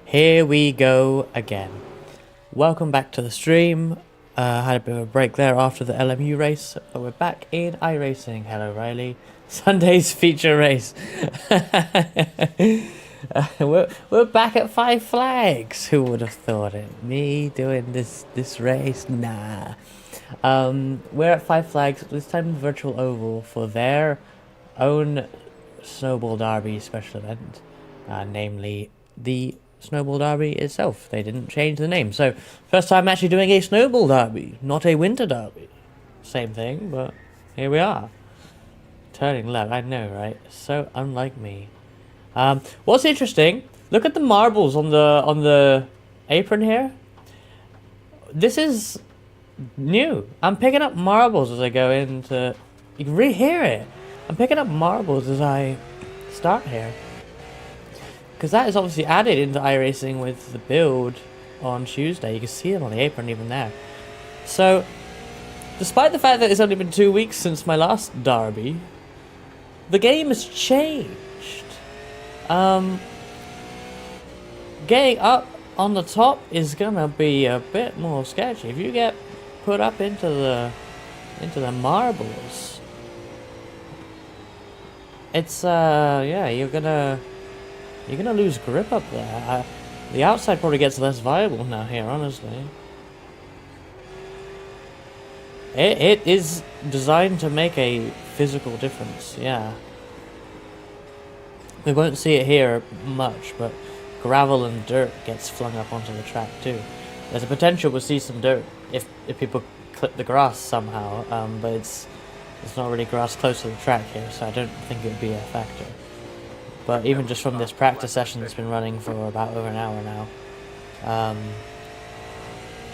Here we go again. Welcome back to the stream. Had a bit of a break there after the LMU race, but we're back in iRacing. Hello, Riley. Sunday's feature race. We're back at Five Flags. Who would have thought it? Me doing this race? Nah. We're at Five Flags, this time in virtual oval for their own Snowball Derby special event, namely the Snowball Derby itself. They didn't change the name. So, first time actually doing a Snowball Derby, not a Winter Derby. Same thing, but here we are. Turning left, I know, right? So unlike me. What's interesting, look at the marbles on the apron here. This is new. I'm picking up marbles as I go into... You can really hear it. I'm picking up marbles as I start here. Because that is obviously added into iRacing with the build on Tuesday. You can see them on the apron even there. So, despite the fact that it's only been 2 weeks since my last derby, the game has changed. Getting up on the top is gonna be a bit more sketchy. If you get put up into the marbles, it's yeah, you're gonna lose grip up there. The outside probably gets less viable now here, honestly. It is designed to make a physical difference, yeah. We won't see it here much, but gravel and dirt gets flung up onto the track too. There's a potential we'll see some dirt if people clip the grass somehow, but it's not really grass close to the track here, so I don't think it would be a factor. But even just from this practice session that's been running for about over an hour now,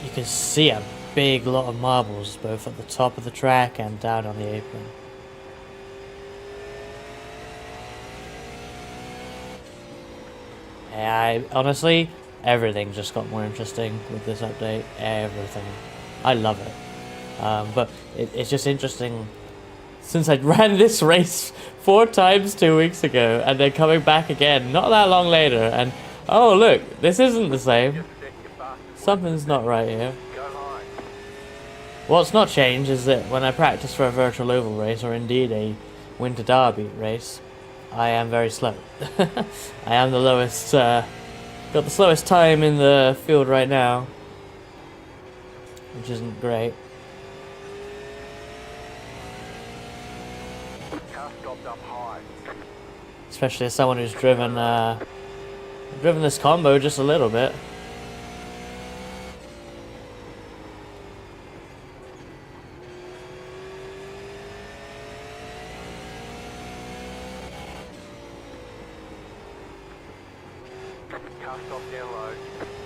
you can see a big lot of marbles both at the top of the track and down on the apron. Yeah, honestly, everything just got more interesting with this update. Everything. I love it. But it's just interesting, since I ran this race 4 times 2 weeks ago, and then coming back again not that long later, and oh look, this isn't the same. Something's not right here. What's not changed is that when I practice for a virtual oval race, or indeed a Winter Derby race, I am very slow. I am the lowest, got the slowest time in the field right now, which isn't great. Especially as someone who's driven this combo just a little bit.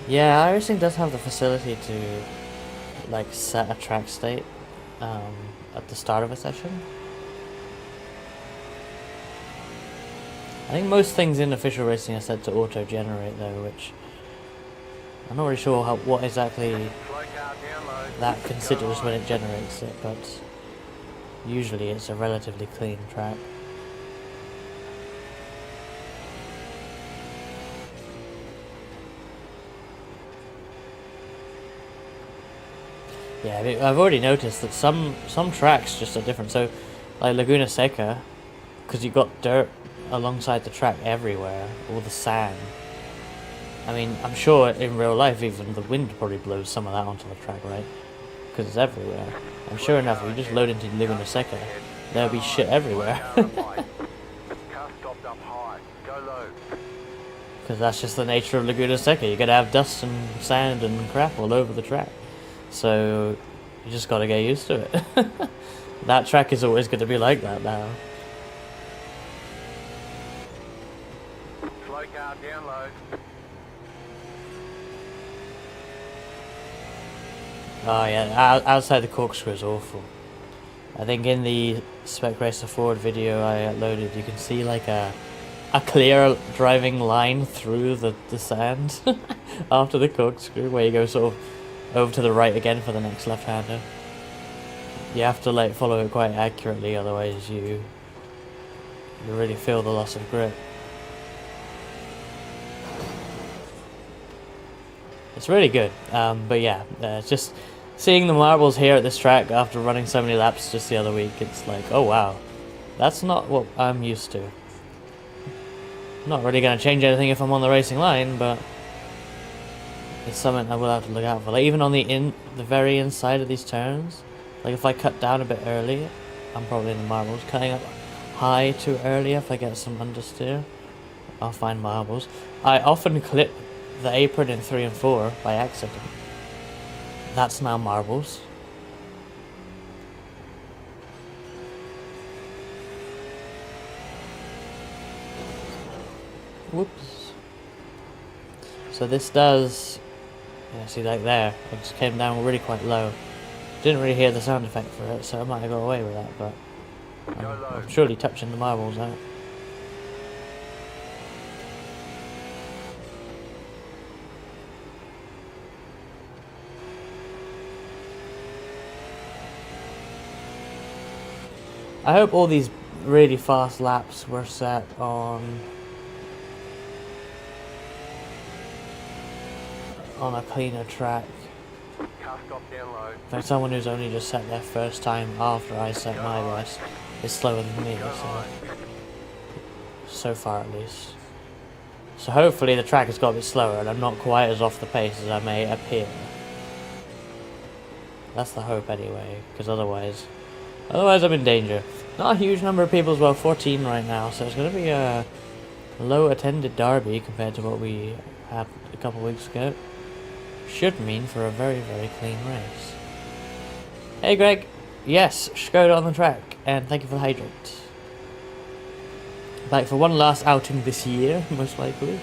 Yeah, iRacing does have the facility to like set a track state at the start of a session. I think most things in official racing are set to auto-generate though, which I'm not really sure what exactly that considers when it generates it, but usually it's a relatively clean track. Yeah, I mean, I've already noticed that some tracks just are different. So, like Laguna Seca, because you've got dirt alongside the track everywhere, all the sand. I mean, I'm sure in real life even the wind probably blows some of that onto the track, right? Because it's everywhere. And sure enough, if you just load into Laguna Seca, there'll be shit everywhere. Because that's just the nature of Laguna Seca. You're going to have dust and sand and crap all over the track. So, you just got to get used to it. That track is always going to be like that now. Slow car, down low. Oh yeah, outside the corkscrew is awful. I think in the Spec Racer Forward video I uploaded, you can see like a clear driving line through the sand after the corkscrew, where you go sort of over to the right again for the next left-hander. You have to like follow it quite accurately, otherwise you really feel the loss of grip. It's really good. But yeah, just seeing the marbles here at this track after running so many laps just the other week, it's like, oh wow, that's not what I'm used to. Not really going to change anything if I'm on the racing line, but it's something I will have to look out for. Like even on the very inside of these turns, like if I cut down a bit early, I'm probably in the marbles. Cutting up high too early, if I get some understeer, I'll find marbles. I often clip the apron in 3 and 4 by accident. That's now marbles. Whoops. So this does, yeah, see like there, it just came down really quite low. Didn't really hear the sound effect for it, so I might have got away with that, but I'm surely touching the marbles out. I hope all these really fast laps were set on a cleaner track. For someone who's only just set their first time after I set my best is slower than me, so far at least. So hopefully the track has got a bit slower and I'm not quite as off the pace as I may appear. That's the hope anyway, because otherwise I'm in danger. Not a huge number of people as well, 14 right now, so it's going to be a low attended derby compared to what we had a couple weeks ago. Should mean for a very, very clean race. Hey Greg, yes, Skoda on the track, and thank you for the hydrate. Back for one last outing this year, most likely.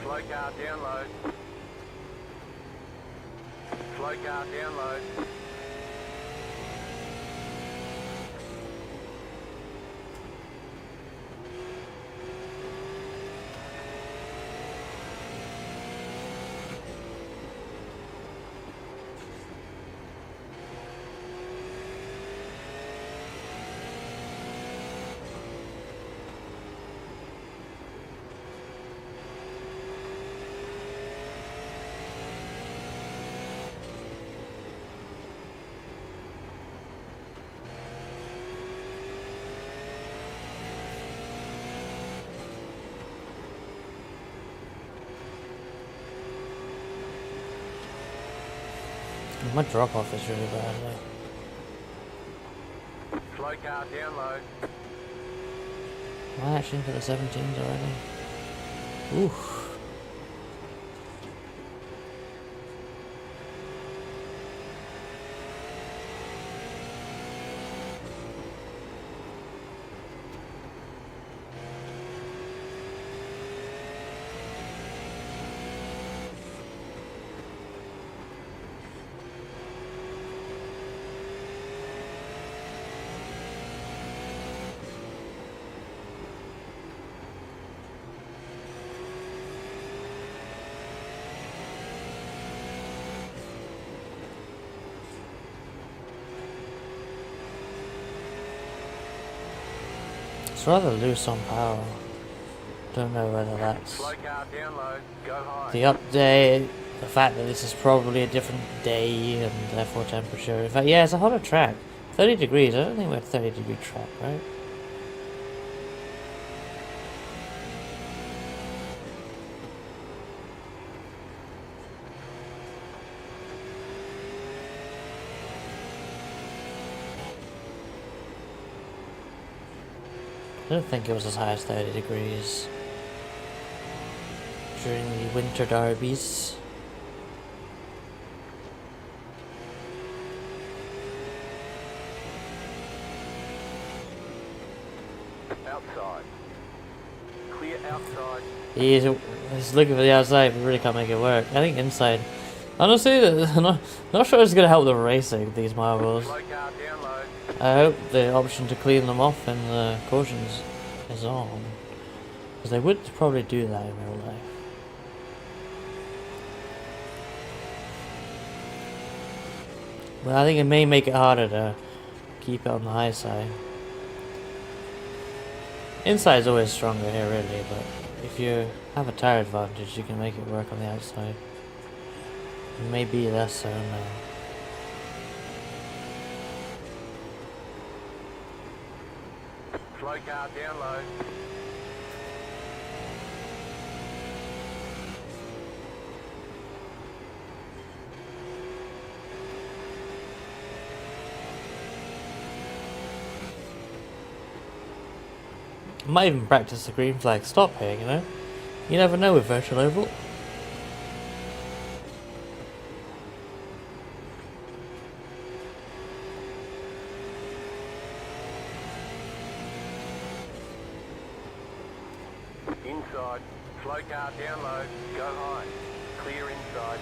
Slow car down low. Slow car down low. My drop off is really bad though. Slow car down low. Am I actually into the 17s already? Oof. It's rather loose on power. Don't know whether that's Slow car down low. Go high. the update, the fact that this is probably a different day and therefore temperature. In fact, yeah, it's a hotter track. 30 degrees. I don't think we're 30-degree track, right? I don't think it was as high as 30 degrees during the Winter Derbies. Outside. Clear outside. He's looking for the outside, but really can't make it work. I think inside. Honestly, I'm not sure it's going to help the racing, these marbles. Slow car down low. I hope the option to clean them off in the cautions is on. Because they would probably do that in real life. Well, I think it may make it harder to keep it on the high side. Inside is always stronger here, really, but if you have a tire advantage, you can make it work on the outside. Maybe less so now. Slow car down low. I might even practice the green flag stop here, you know? You never know with virtual oval. Inside. Slow car down low. Go high. Clear inside.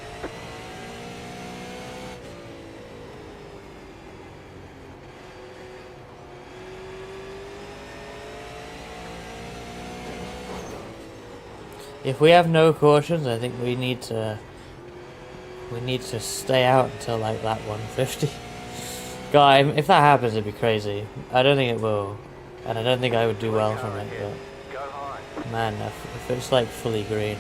If we have no cautions, I think we need to stay out until like that 150. God, if that happens, it'd be crazy. I don't think it will, and I don't think I would do well from it. Go high. But man, if it's like fully green,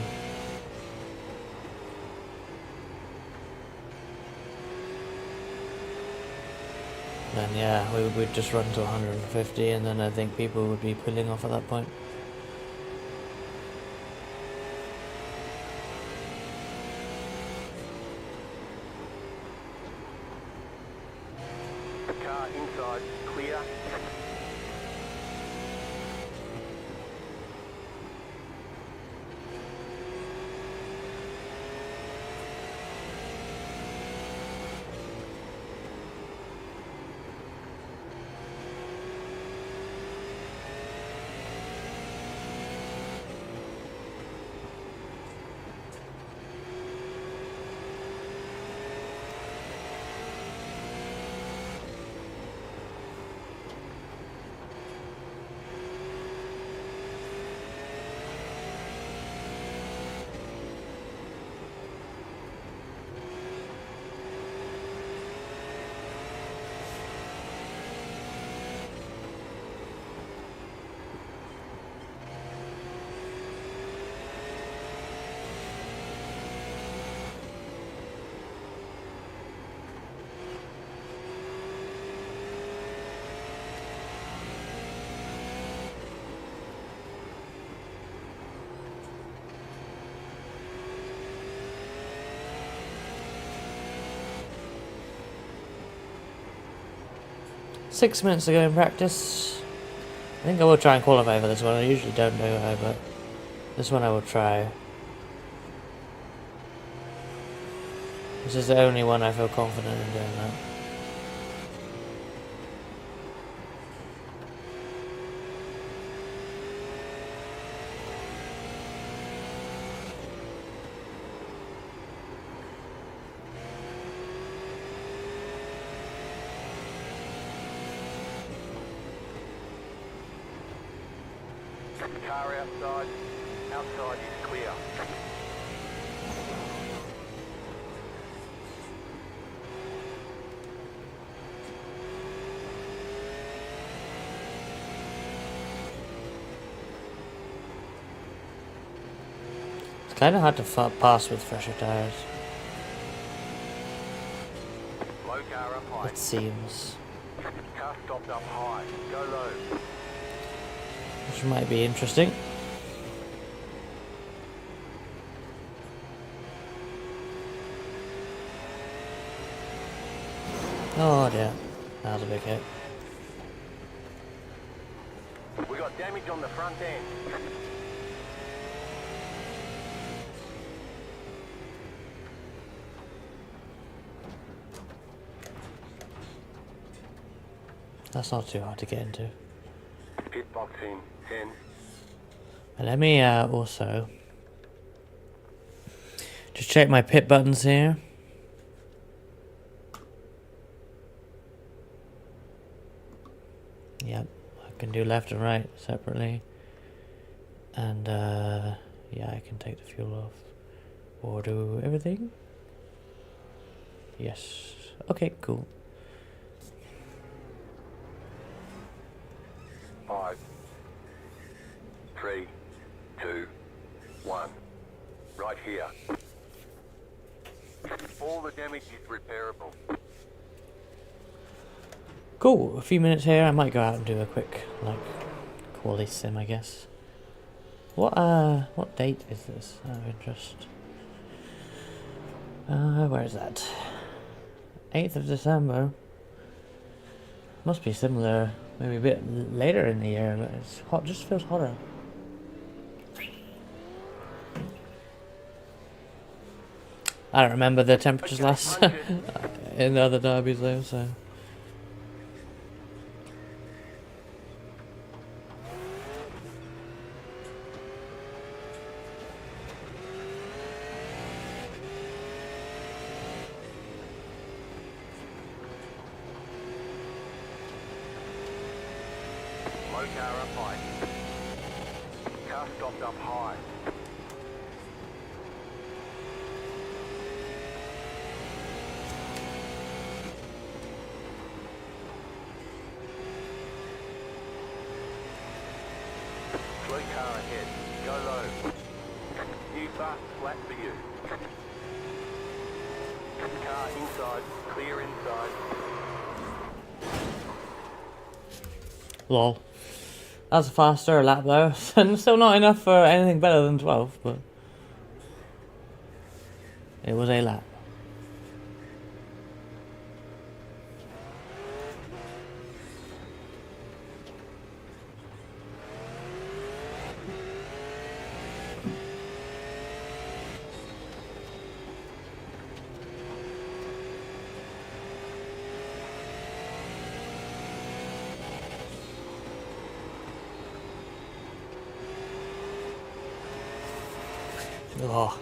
then yeah, we would just run to 150, and then I think people would be pulling off at that point. Car inside. Clear. Six minutes ago in practice. I think I will try and qualify for this one. I usually don't do it, but this one I will try. This is the only one I feel confident in doing that. Car outside. Outside is clear. It's kind of hard to pass with fresher tires, Low car up high. it seems. Car stopped up high. Go low. Which might be interesting. Oh dear, that was a big hit. We got damage on the front end. That's not too hard to get into. Pit box in. 10. And let me also just check my pit buttons here. Yep, I can do left and right separately. And yeah, I can take the fuel off or do everything. Yes. Okay, cool. here. All the damage is repairable. Cool, a few minutes here, I might go out and do a quick, like, quali sim, I guess. What date is this? Out of interest. Where is that? 8th of December. Must be similar, maybe a bit later in the year, but it's hot, just feels hotter. I don't remember the temperatures last in the other derbies though, so. Low car up high. Car stopped up high. Slow car ahead. Go low. New fast flat for you. Car inside. Clear inside. Lol. That's a faster lap though. Still not enough for anything better than 12, but it was a lap. Oh.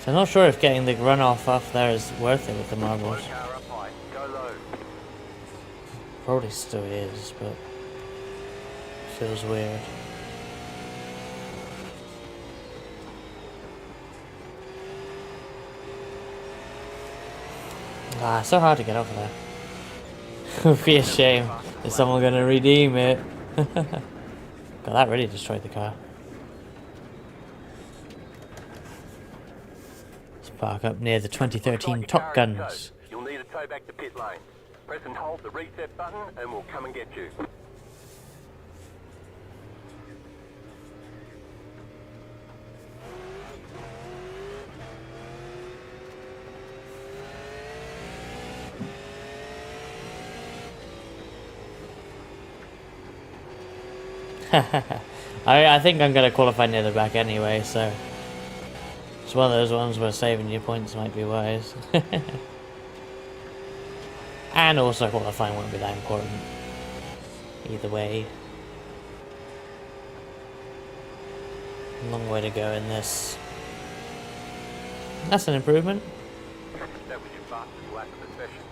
So I'm not sure if getting the runoff off there is worth it with the marbles. Slow car up high. Go low. Probably still is, but feels weird. Ah, it's so hard to get off of there. It would be a shame. Is someone gonna redeem it? God, that really destroyed the car. Let's park up near the 2013 Top Guns. You'll need a tow back to pit lane. Press and hold the reset button and we'll come and get you. I think I'm gonna qualify near the back anyway, so it's one of those ones where saving your points might be wise. And also qualifying won't be that important. Either way. Long way to go in this. That's an improvement. That was your fastest lap of the session.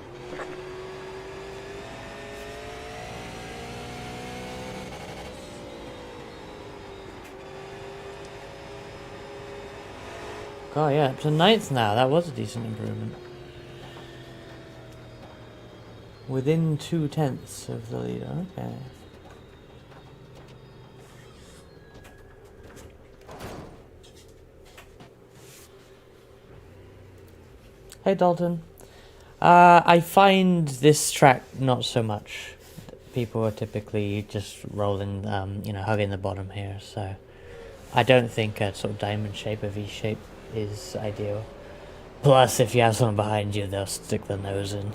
Oh yeah, up to 9th now. That was a decent improvement. Within 2/10 of the leader. Okay. Hey Dalton. I find this track not so much. People are typically just rolling, hugging the bottom here, so I don't think a sort of diamond shape or V shape is ideal. Plus, if you have someone behind you, they'll stick their nose in.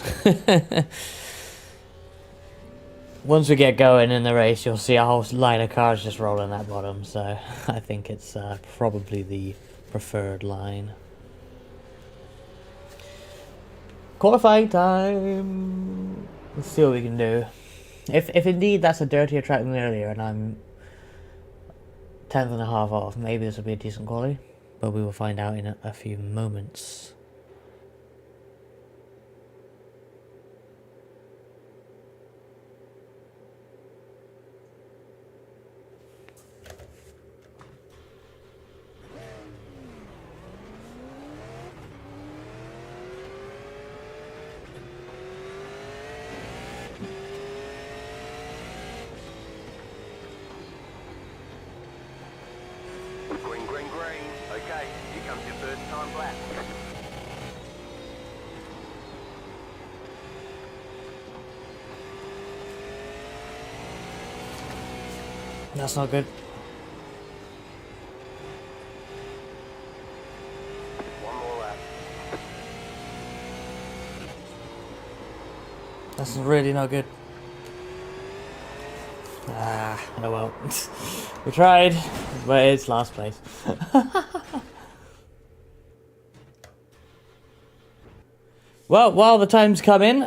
Once we get going in the race, you'll see a whole line of cars just rolling that bottom, so I think it's probably the preferred line. Qualifying time! Let's see what we can do. If indeed that's a dirtier track than earlier and I'm 10th and a half off, maybe this will be a decent quality. But we will find out in a few moments. That's not good. One more lap. That's really not good. Ah, oh well. We tried, but it's last place. Well, while the time's come in,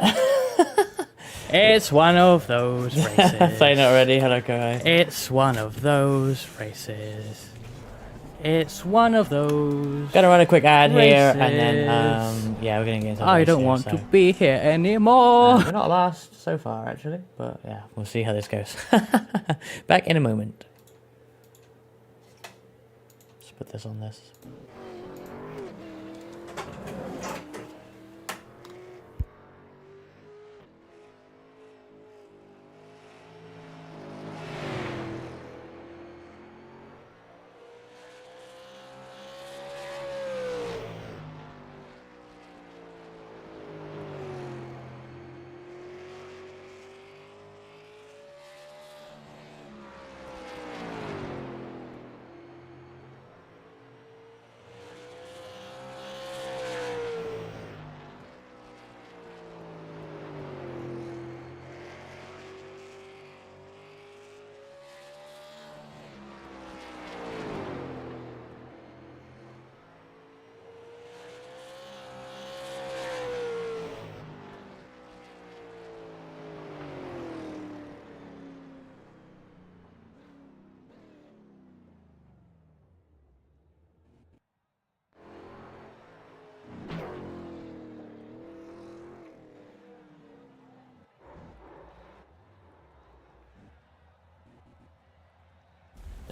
It's one of those races. saying it already. Hello, guys. It's one of those races. It's one of those. Gonna run a quick ad here, and then races. yeah, we're gonna get into. The I race don't here, want so. to be here anymore. We're not last so far, actually, but yeah, we'll see how this goes. Back in a moment. Let's put this on this.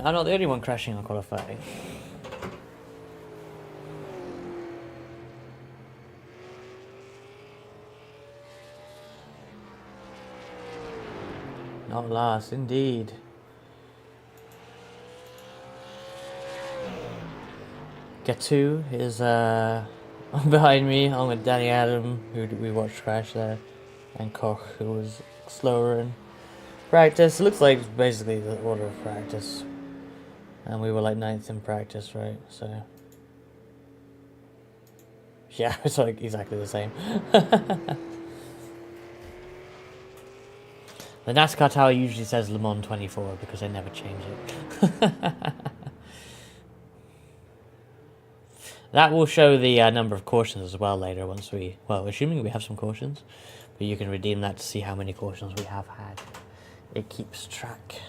I'm not the only one crashing on qualifying. Not last, indeed. Gatu is behind me, along with Danny Adam, who we watched crash there, and Koch, who was slower in practice. It looks like it's basically the order of practice. And we were like 9th in practice, right? So yeah, it's like exactly the same. The NASCAR tower usually says Le Mans 24 because they never change it. That will show the number of cautions as well later once we, well, assuming we have some cautions, but you can redeem that to see how many cautions we have had. It keeps track.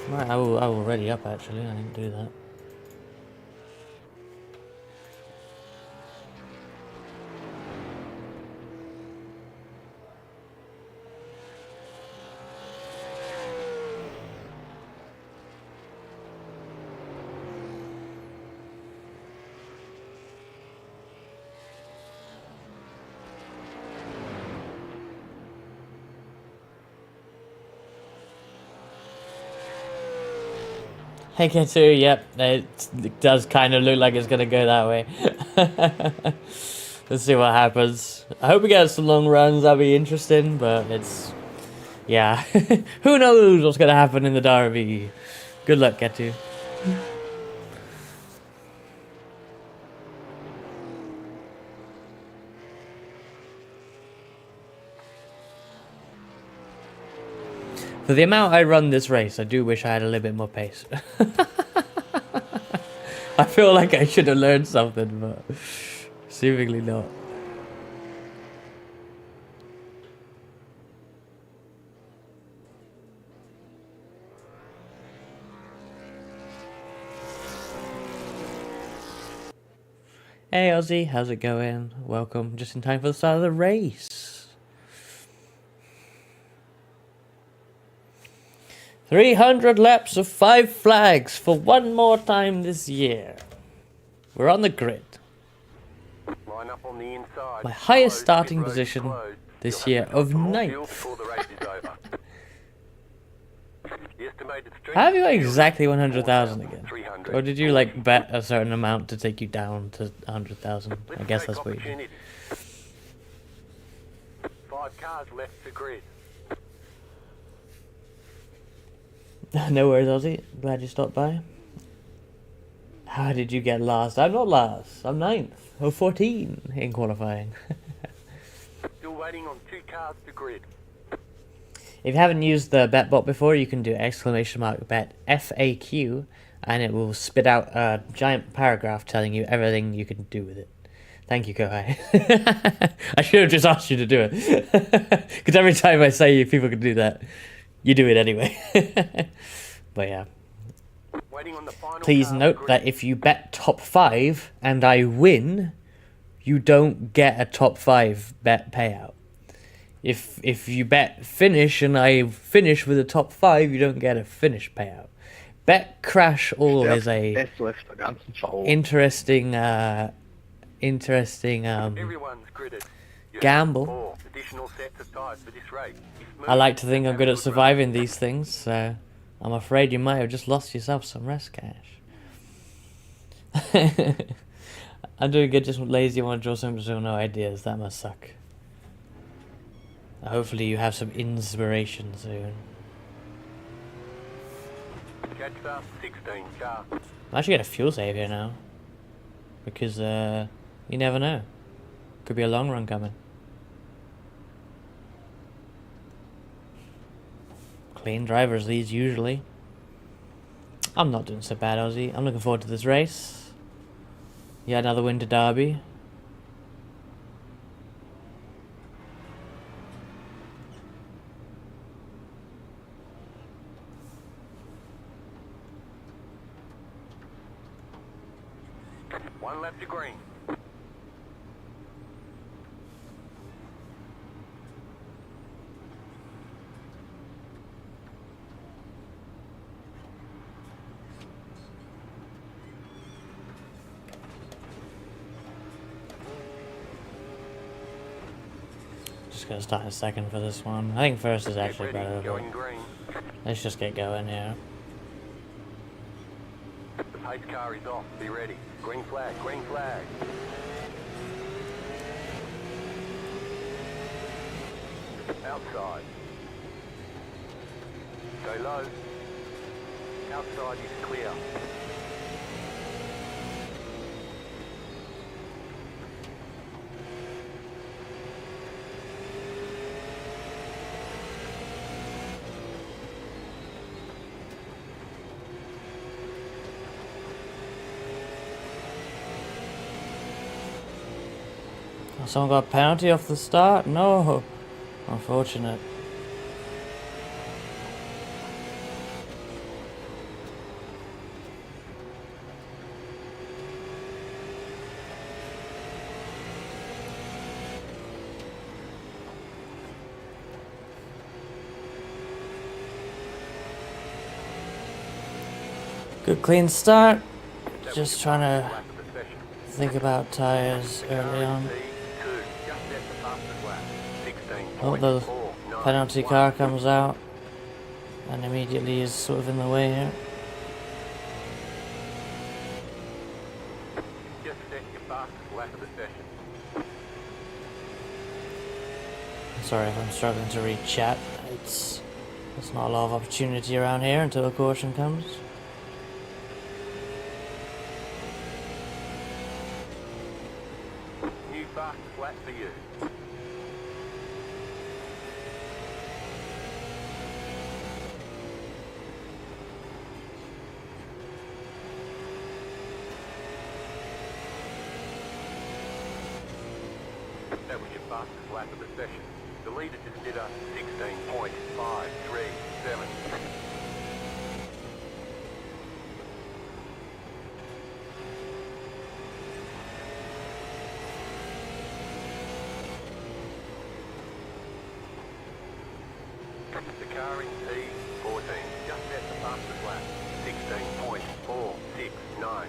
Right, I will ready up actually, I didn't do that. Hey K2, yep, it does kind of look like it's going to go that way. Let's see what happens. I hope we get some long runs, that'll be interesting, but it's, yeah. Who knows what's going to happen in the Derby. Good luck, K2. For the amount I run this race, I do wish I had a little bit more pace. I feel like I should have learned something, but seemingly not. Hey Ozzy, how's it going? Welcome, just in time for the start of the race. 300 laps of Five Flags for one more time this year. We're on the grid. Line up on the inside. My highest Close, starting pit road position closed. this You'll year have of to fuel 9th. before the race is over. The estimated Elevated street. How have you got exactly 100,000 again? 300. Or did you like bet a certain amount to take you down to 100,000? I guess that's what you did. Opportunity. 5 cars left to grid. No worries, Ozzy. Glad you stopped by. How did you get last? I'm not last. I'm 9th. Oh, 14 in qualifying. Still waiting on 2 cars to grid. If you haven't used the bet bot before, you can do !bet FAQ, and it will spit out a giant paragraph telling you everything you can do with it. Thank you, Kohai. I should have just asked you to do it. Because every time I say people can do that, you do it anyway. But yeah. Waiting on the final Please car note to grid. that if you bet top 5 and I win, you don't get a top 5 bet payout. If you bet finish and I finish with a top 5, you don't get a finish payout. Bet crash all is a interesting Everyone's gridded. You have gamble. 4 additional sets of tires for this race. I like to think I'm good at surviving these things, so I'm afraid you might have just lost yourself some rest cash. I'm doing good, just lazy, want to draw some, so no ideas. That must suck. Hopefully you have some inspiration soon. Catch up, 16 car. I'm actually getting a fuel save here now. Because, you never know. Could be a long run coming. Clean driver's leads usually. I'm not doing so bad, Ozzy. I'm looking forward to this race. Yeah, another Winter Derby. One left to green. Just gonna start in second for this one. I think first is Get actually ready, better. going green. Let's just get going here. The pace car is off. Be ready. Green flag, green flag. Outside. Go low. Outside is clear. Someone got a penalty off the start? No. Unfortunate. Good clean start. Just trying to think about tires early on. Oh, the penalty car comes out and immediately is sort of in the way here. Just set your fastest lap of the session. Sorry if I'm struggling to read chat. There's not a lot of opportunity around here until a caution comes. New fastest lap for you. That was your fastest lap of the session. The leader just did a 16.537. The car in P14 just set the fastest lap. 16.469.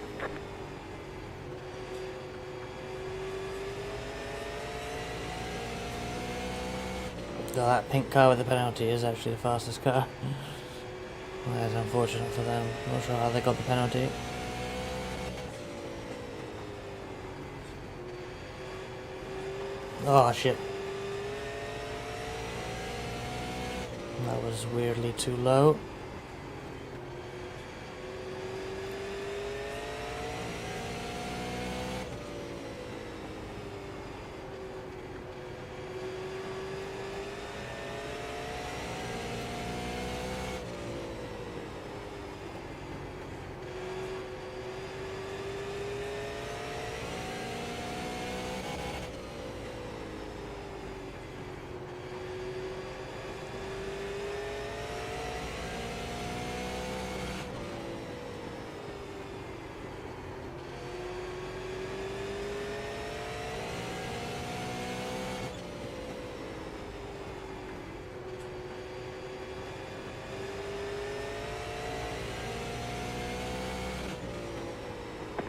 So that pink car with the penalty is actually the fastest car. That's unfortunate for them. Not sure how they got the penalty. Oh shit. That was weirdly too low.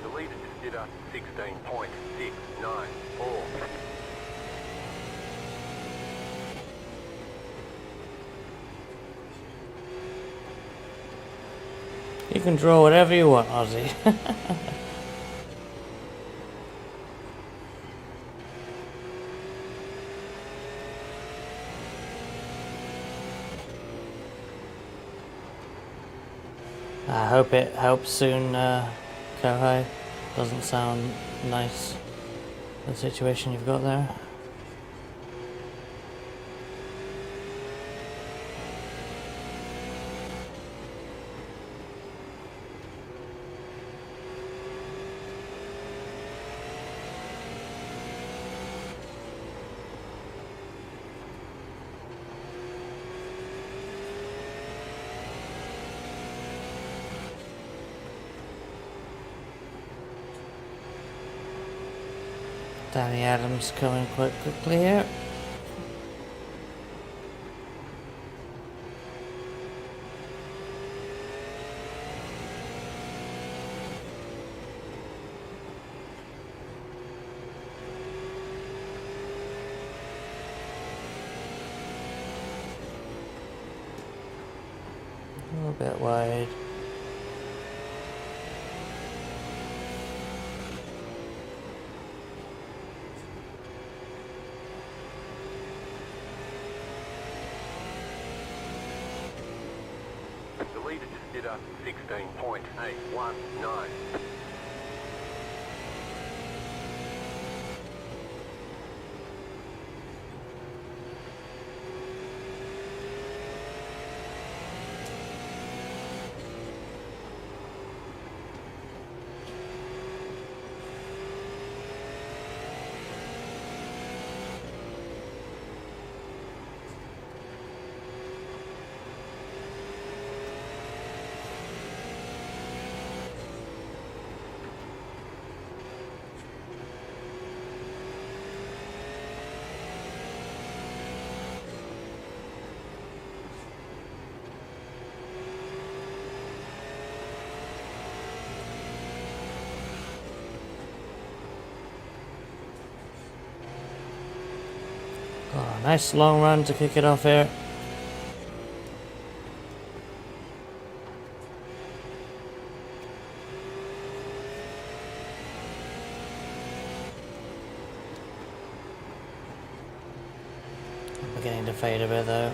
The leader just did a 16.694. You can draw whatever you want, Ozzy. I hope it helps soon, Kohai. Doesn't sound nice, the situation you've got there. Danny Adams coming quite quickly here. A little bit wide. The leader just did a 16.819. Oh, nice long run to kick it off here. Beginning to fade a bit though.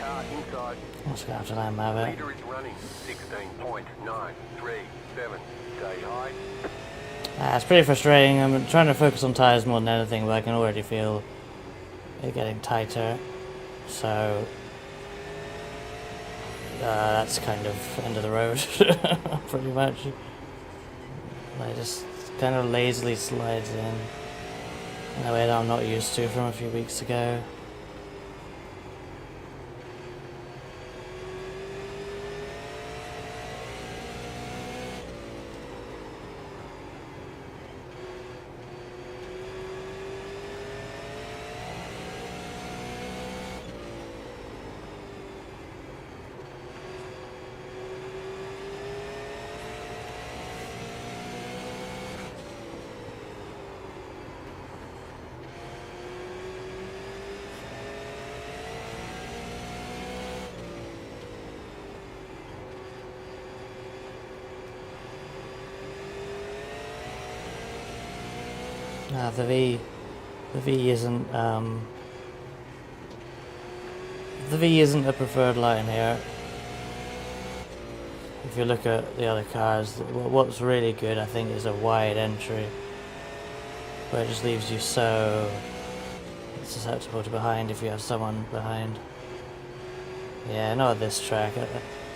Car inside. I'm just gonna have to land my bit. Leader is running 16.937. Stay high. It's pretty frustrating. I'm trying to focus on tyres more than anything, but I can already feel it getting tighter. So that's kind of end of the road, pretty much. I just kind of lazily slides in a way that I'm not used to from a few weeks ago. The V isn't the V isn't a preferred line here. If you look at the other cars, what's really good, I think, is a wide entry, where it just leaves you so susceptible to behind if you have someone behind. Yeah, not this track.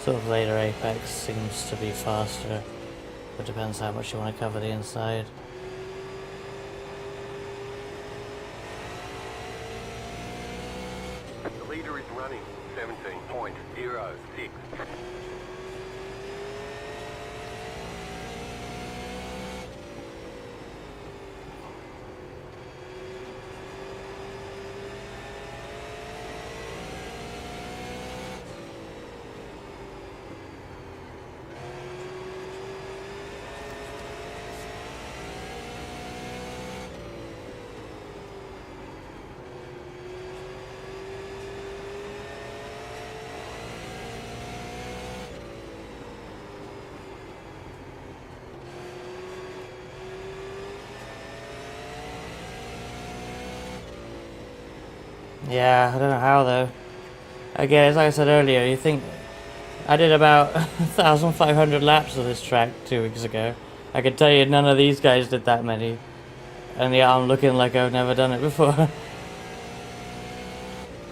Sort of later apex seems to be faster, but depends how much you want to cover the inside. The leader is running 17.06. Yeah, I don't know how though. Again, it's like I said earlier, you think I did about 1,500 laps of this track 2 weeks ago. I can tell you none of these guys did that many. And yeah, I'm looking like I've never done it before.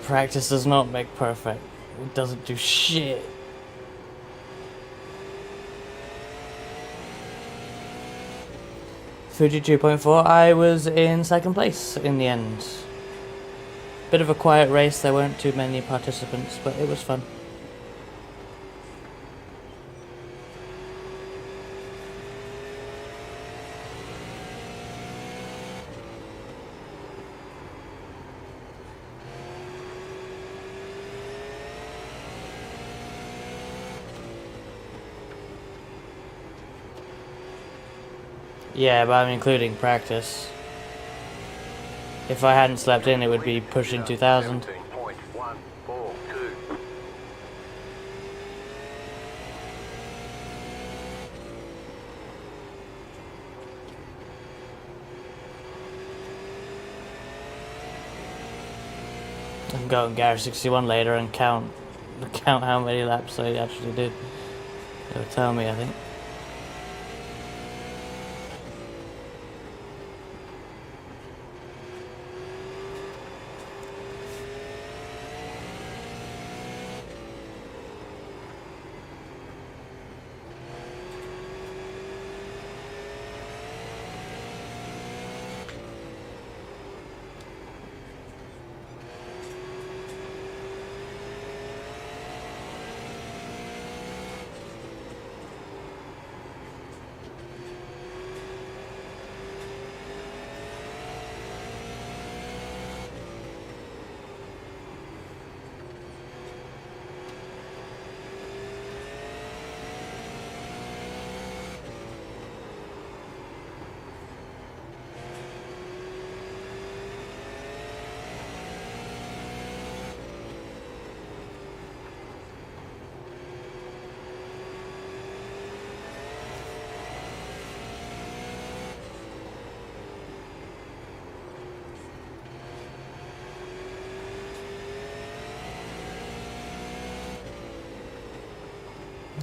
Practice does not make perfect. It doesn't do shit. Fuji 2.4, I was in second place in the end. Bit of a quiet race, there weren't too many participants, but it was fun. Yeah, but I'm including practice. If I hadn't slept in, it would be pushing 2,000. 17.142. I can go on Garage 61 later and count how many laps I actually did. It'll tell me, I think.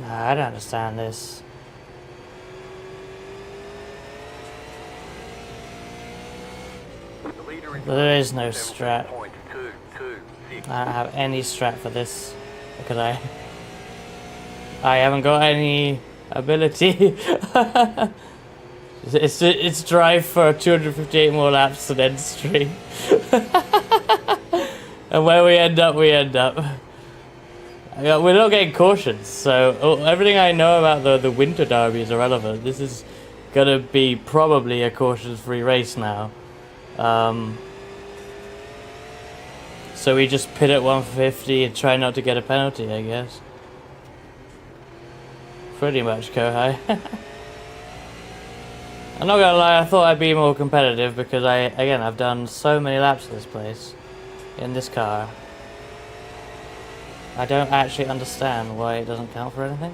Nah, I don't understand this. The leader is There is no strat. 17.226. I don't have any strat for this because I haven't got any ability. It's drive for 258 more laps to end stream. And where we end up, we end up. We're not getting cautions, so everything I know about the Winter Derbies is irrelevant. This is gonna be probably a cautions-free race now. So we just pit at 150 and try not to get a penalty, I guess. Pretty much, Kohai. I'm not gonna lie, I thought I'd be more competitive because I've done so many laps of this place in this car. I don't actually understand why it doesn't count for anything.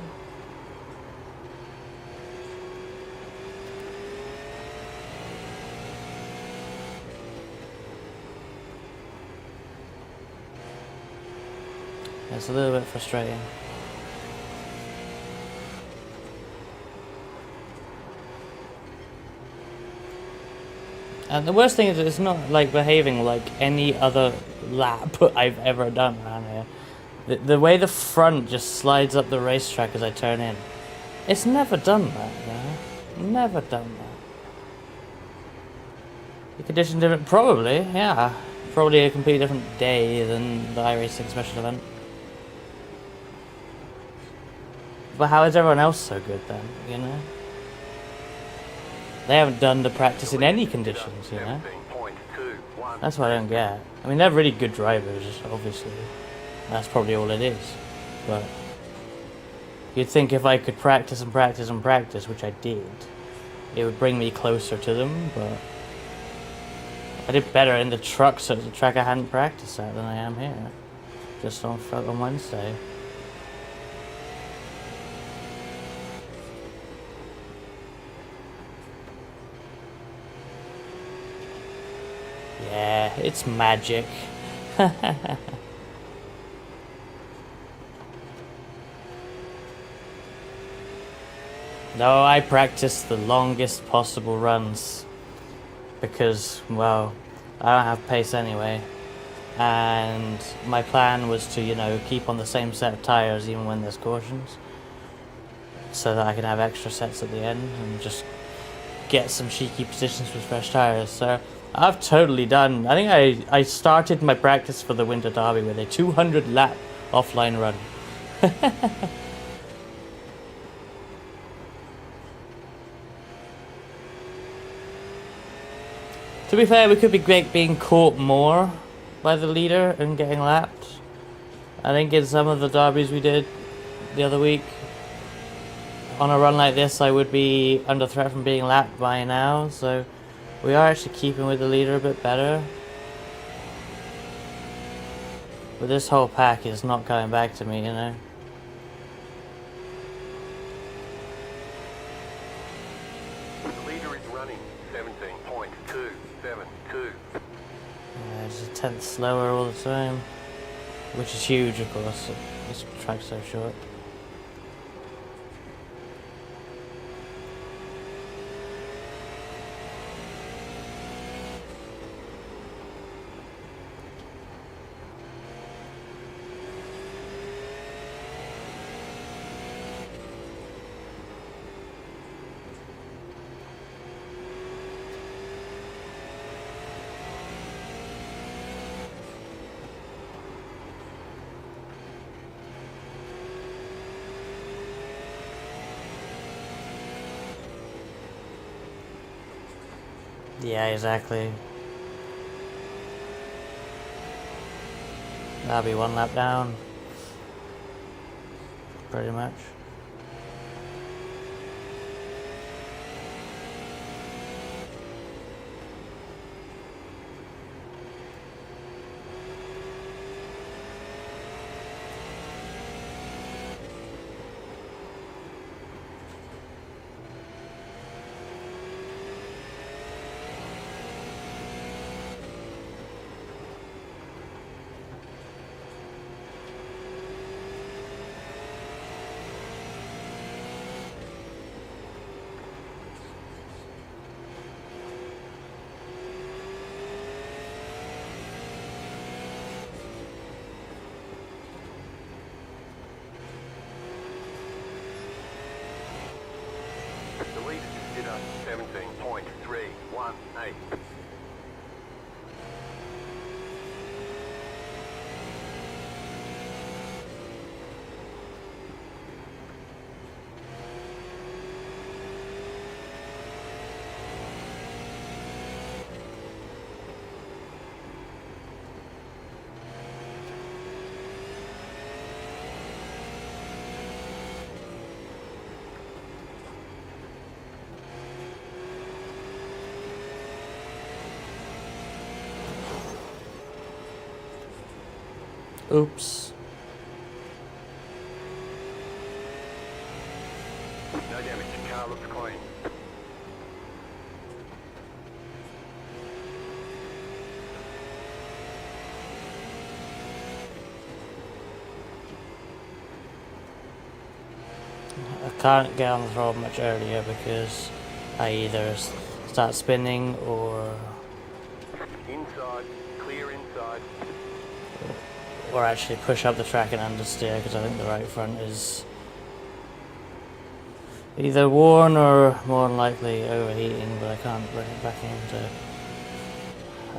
It's a little bit frustrating. And the worst thing is it's not like behaving like any other lap I've ever done around here. The way the front just slides up the racetrack as I turn in. It's never done that, you know? Never done that. The condition different? Probably, yeah. Probably a completely different day than the iRacing special event. But how is everyone else so good then, you know? They haven't done the practice in any conditions, you know? That's what I don't get. I mean, they're really good drivers, obviously. That's probably all it is. But you'd think if I could practice and practice and practice, which I did, it would bring me closer to them, but I did better in the truck, so it's a track I hadn't practiced at than I am here. Just on Wednesday. Yeah, it's magic. No, I practiced the longest possible runs because, well, I don't have pace anyway. And my plan was to, you know, keep on the same set of tires even when there's cautions, so that I can have extra sets at the end and just get some cheeky positions with fresh tires. So I've totally done. I think I started my practice for the Winter Derby with a 200 lap offline run. To be fair, we could be being caught more by the leader and getting lapped. I think in some of the derbies we did the other week, on a run like this, I would be under threat from being lapped by now, so we are actually keeping with the leader a bit better. But this whole pack is not coming back to me, you know. The leader is running 17.272. Yeah, it's a tenth slower all the time, which is huge, of course. This track's so short. Yeah, exactly. That'll be one lap down. Pretty much. The leader just did a 17.318. Oops. No damage. Car looks clean. I can't get on the throttle much earlier because I either start spinning Inside, clear inside. or actually push up the track and understeer, because I think the right front is either worn or more than likely overheating, but I can't bring it back into.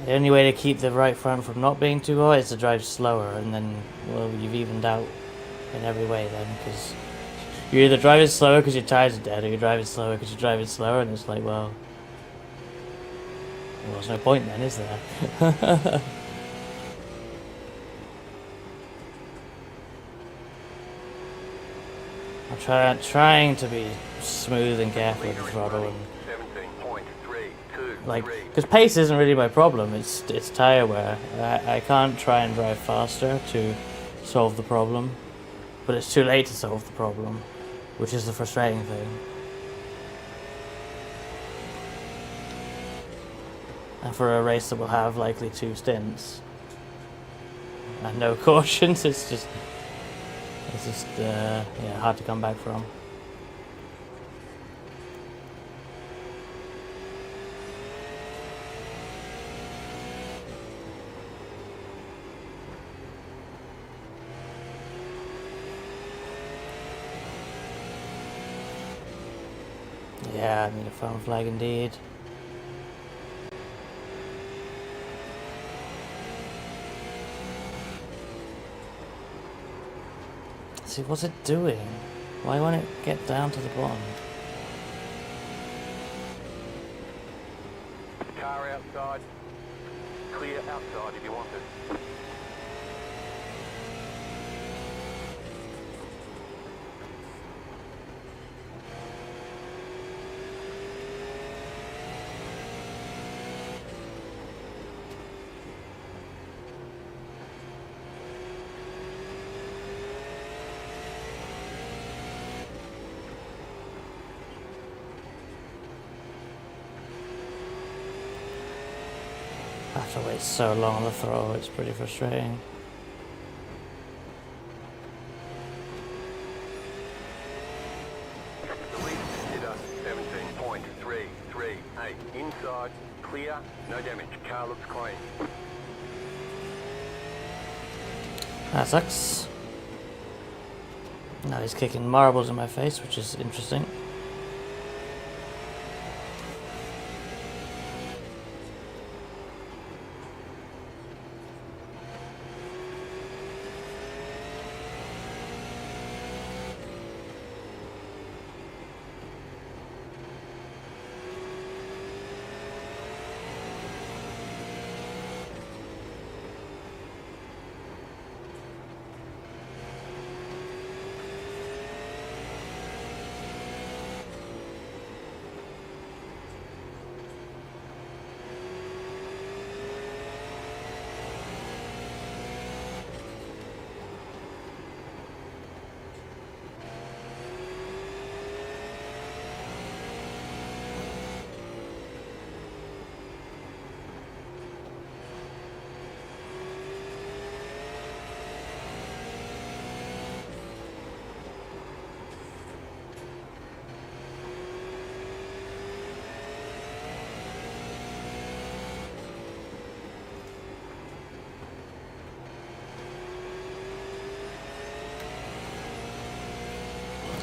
The only way to keep the right front from not being too hot is to drive slower, and then, well, you've evened out in every way then, because you're either driving slower because your tires are dead, or you're driving slower because you're driving slower, and it's like, well, there's no point then, is there? I'm trying to be smooth and careful with the throttle, and 17.323. like, because pace isn't really my problem, it's tire wear. I can't try and drive faster to solve the problem, but it's too late to solve the problem, which is the frustrating thing. And for a race that will have likely 2 stints and no cautions, it's just yeah, hard to come back from. Yeah, I need a foam flag indeed. See, what's it doing? Why won't it get down to the bottom? Car outside. Clear outside if you want it. I have to wait so long on the throw, it's pretty frustrating. The lead consider 17.338. Inside, clear, no damage. Car looks clean. That sucks. Now he's kicking marbles in my face, which is interesting.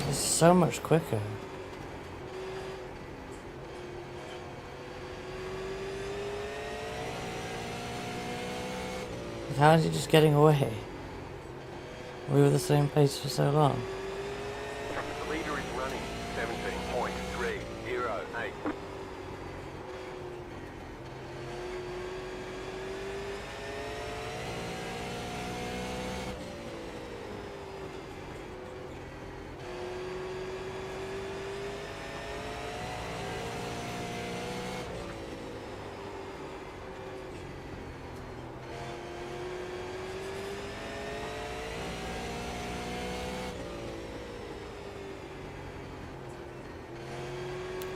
It's so much quicker. How is he just getting away? We were the same pace for so long. The leader is running 17.308.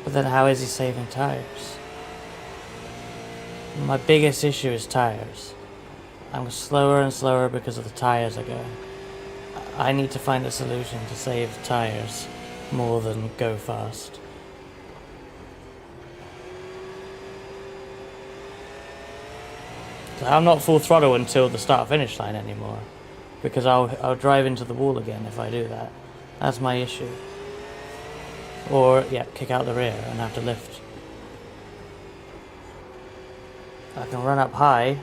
But then how is he saving tires? My biggest issue is tires. I'm slower and slower because of the tires are going. I need to find a solution to save tires. more than go fast. So I'm not full throttle until the start-finish line anymore, because I'll drive into the wall again if I do that. That's my issue. Or, yeah, kick out the rear and have to lift. I can run up high,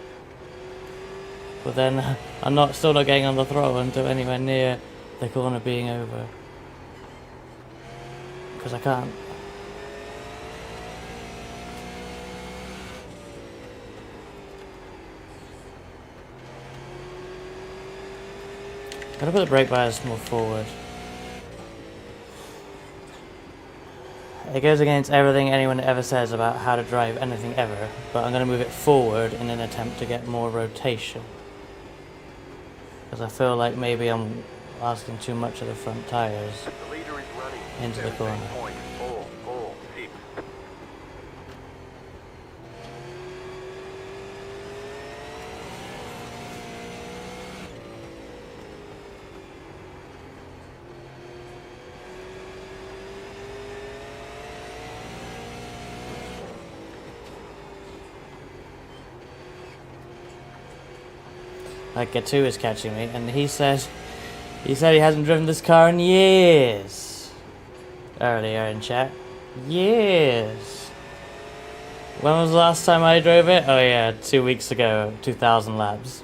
but then I'm still not getting on the throttle until anywhere near the corner being over. Because I can't. I'm gonna put the brake bias more forward. It goes against everything anyone ever says about how to drive anything ever, but I'm going to move it forward in an attempt to get more rotation. Because I feel like maybe I'm asking too much of the front tyres The leader is running into the corner. 17.446. Like Gatu is catching me, and he said he hasn't driven this car in years. Earlier in chat. Years. When was the last time I drove it? Oh yeah, 2 weeks ago, 2,000 laps.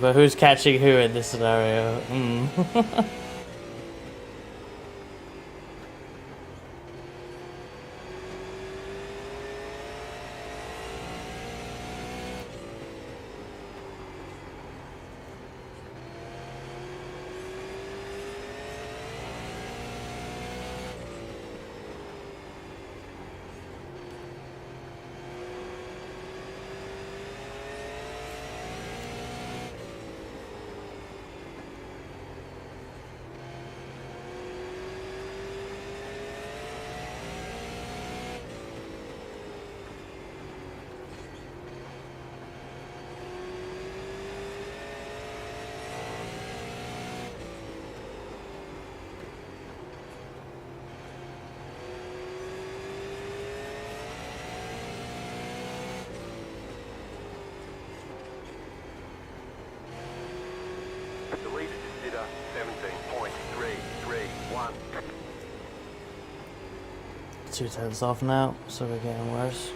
But who's catching who in this scenario? The leader just did a 17.331. 2 tenths off now, so we're getting worse.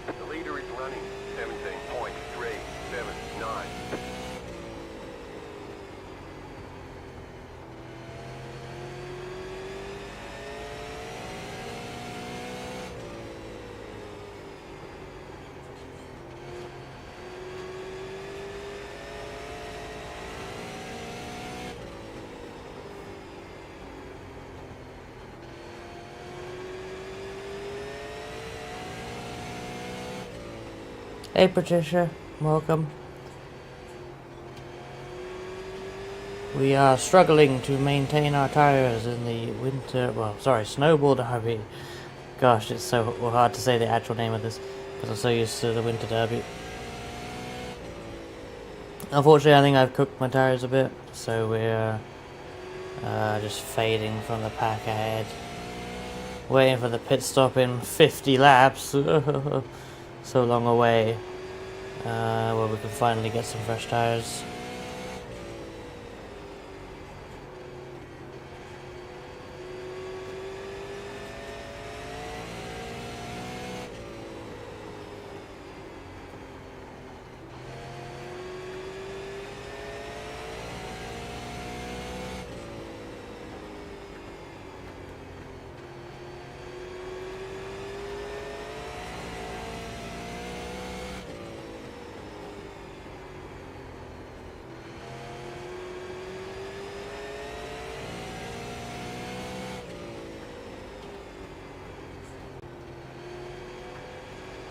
The leader is running 17.379. Hey Patricia, welcome. We are struggling to maintain our tires in the Snowball Derby. Gosh, it's so hard to say the actual name of this because I'm so used to the Winter Derby. Unfortunately, I think I've cooked my tires a bit, so we're just fading from the pack ahead. Waiting for the pit stop in 50 laps. So long away. Where we can finally get some fresh tires.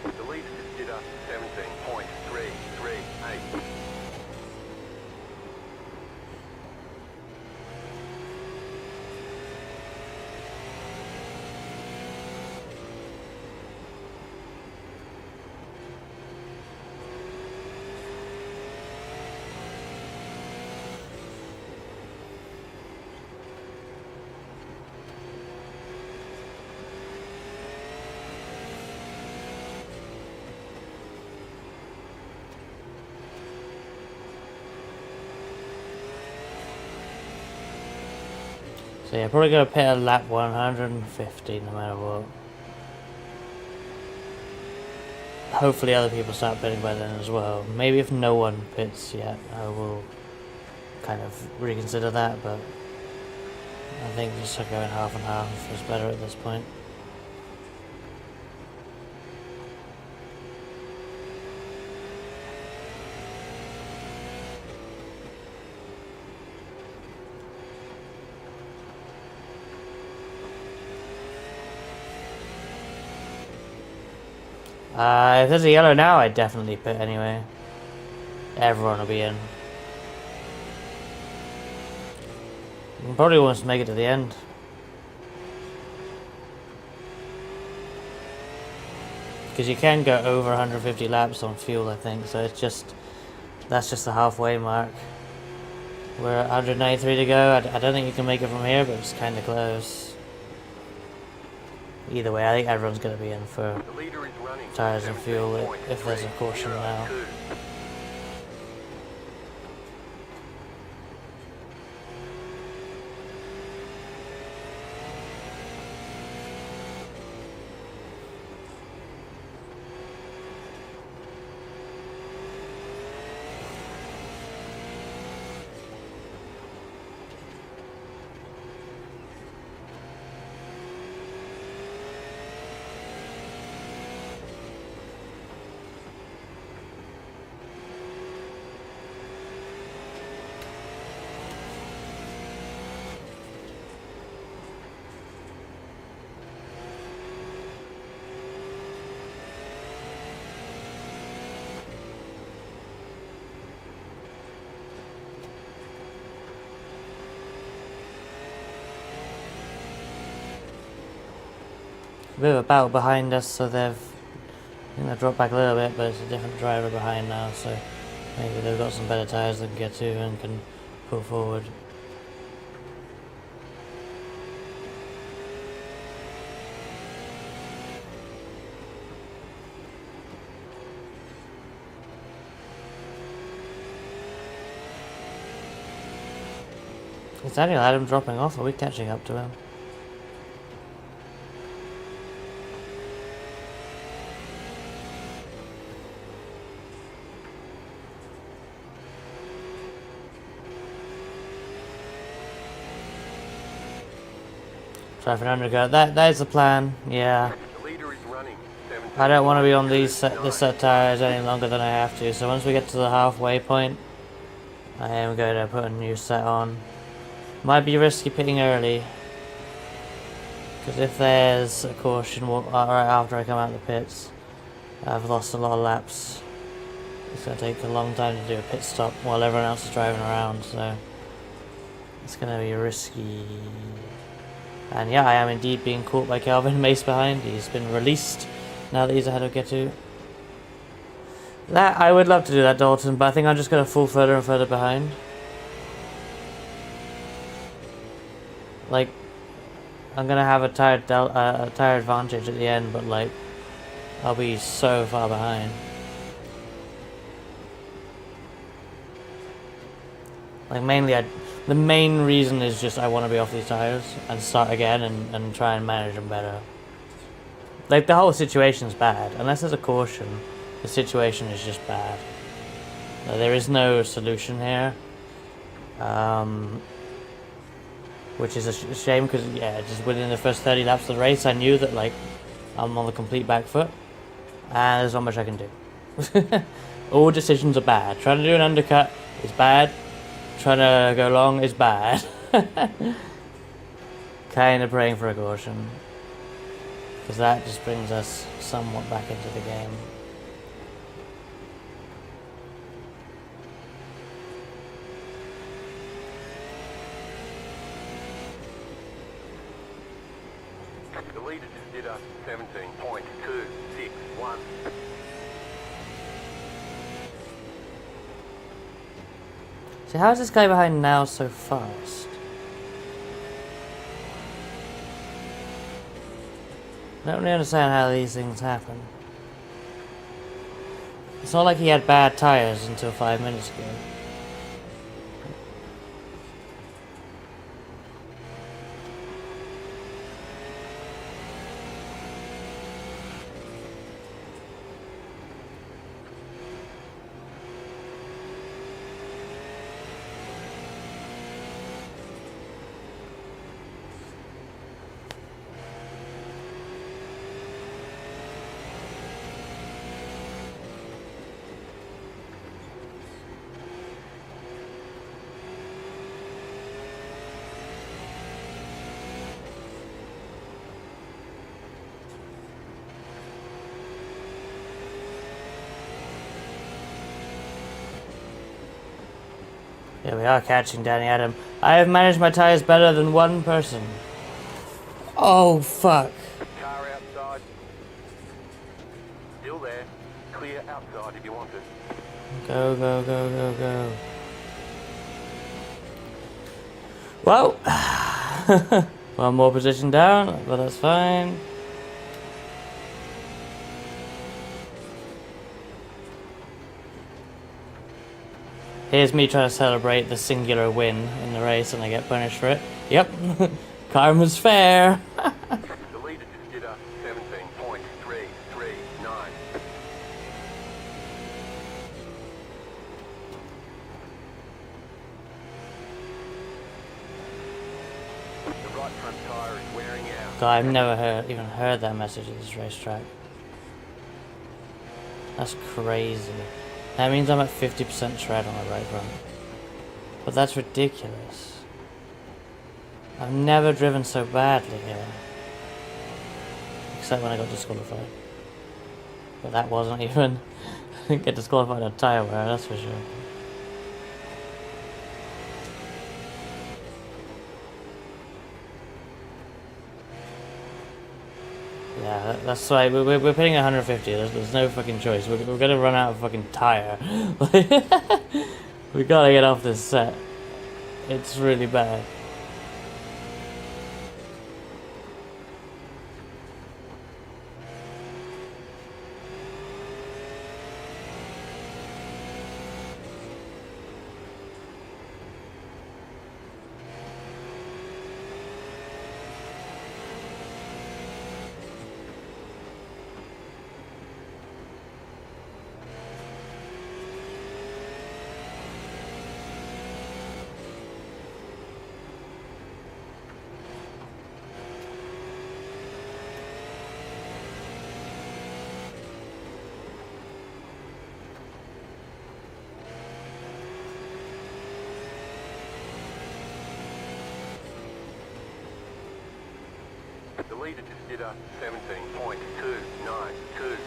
The lead is up 17.338. So yeah, probably gonna pit at lap 150 no matter what. Hopefully other people start pitting by then as well. Maybe if no one pits yet, I will kind of reconsider that, but I think just going half and half is better at this point. If there's a yellow now, I'd definitely pit anyway. Everyone will be in. Probably wants to make it to the end. Because you can go over 150 laps on fuel, I think, so it's just... that's just the halfway mark. We're at 193 to go. I don't think you can make it from here, but it's kind of close. Either way, I think everyone's going to be in for tires and fuel if there's a caution now. A bit of a battle behind us, so I think they've dropped back a little bit, but it's a different driver behind now, so maybe they've got some better tyres they can get to and can pull forward. Is Daniel Adam dropping off, or are we catching up to him? Try for an undercut. That is the plan. Yeah. I don't want to be on this set tires any longer than I have to. So once we get to the halfway point, I am going to put a new set on. Might be risky pitting early, because if there's a caution right after I come out of the pits, I've lost a lot of laps. It's going to take a long time to do a pit stop while everyone else is driving around. So It's gonna be risky. And yeah, I am indeed being caught by Calvin Mace behind. He's been released now that he's ahead of Getu. That I would love to do that, Dalton, but I think I'm just gonna fall further and further behind. Like, I'm gonna have a tire advantage at the end, but like, I'll be so far behind. Like mainly, the main reason is just I want to be off these tires and start again and try and manage them better. Like the whole situation's bad. Unless there's a caution, the situation is just bad. There is no solution here. Which is a shame because, yeah, just within the first 30 laps of the race, I knew that, like, I'm on the complete back foot. And there's not much I can do. All decisions are bad. Trying to do an undercut is bad. Trying to go long is bad. Kind of praying for a caution. Because that just brings us somewhat back into the game. The leader just did a 17.261. So how is this guy behind now so fast? I don't really understand how these things happen. It's not like he had bad tires until 5 minutes ago. Yeah, we are catching Danny Adam. I have managed my tires better than one person. Oh, fuck. Car outside. Still there. Clear outside if you want it. Go, go, go, go, go. Well, one more position down, but that's fine. Here's me trying to celebrate the singular win in the race and I get punished for it. Yep, karma's fair. The leader just did a 17.339. The right front tyre is wearing out. God, I've never even heard that message at this racetrack. That's crazy. That means I'm at 50% tread on the right front. But that's ridiculous. I've never driven so badly here. Except when I got disqualified. But that wasn't even... I didn't get disqualified on tyre wear, that's for sure. Yeah, that's why we're pitting 150. There's no fucking choice. We're gonna run out of fucking tire. We gotta get off this set. It's really bad. The leader just did a 17.292.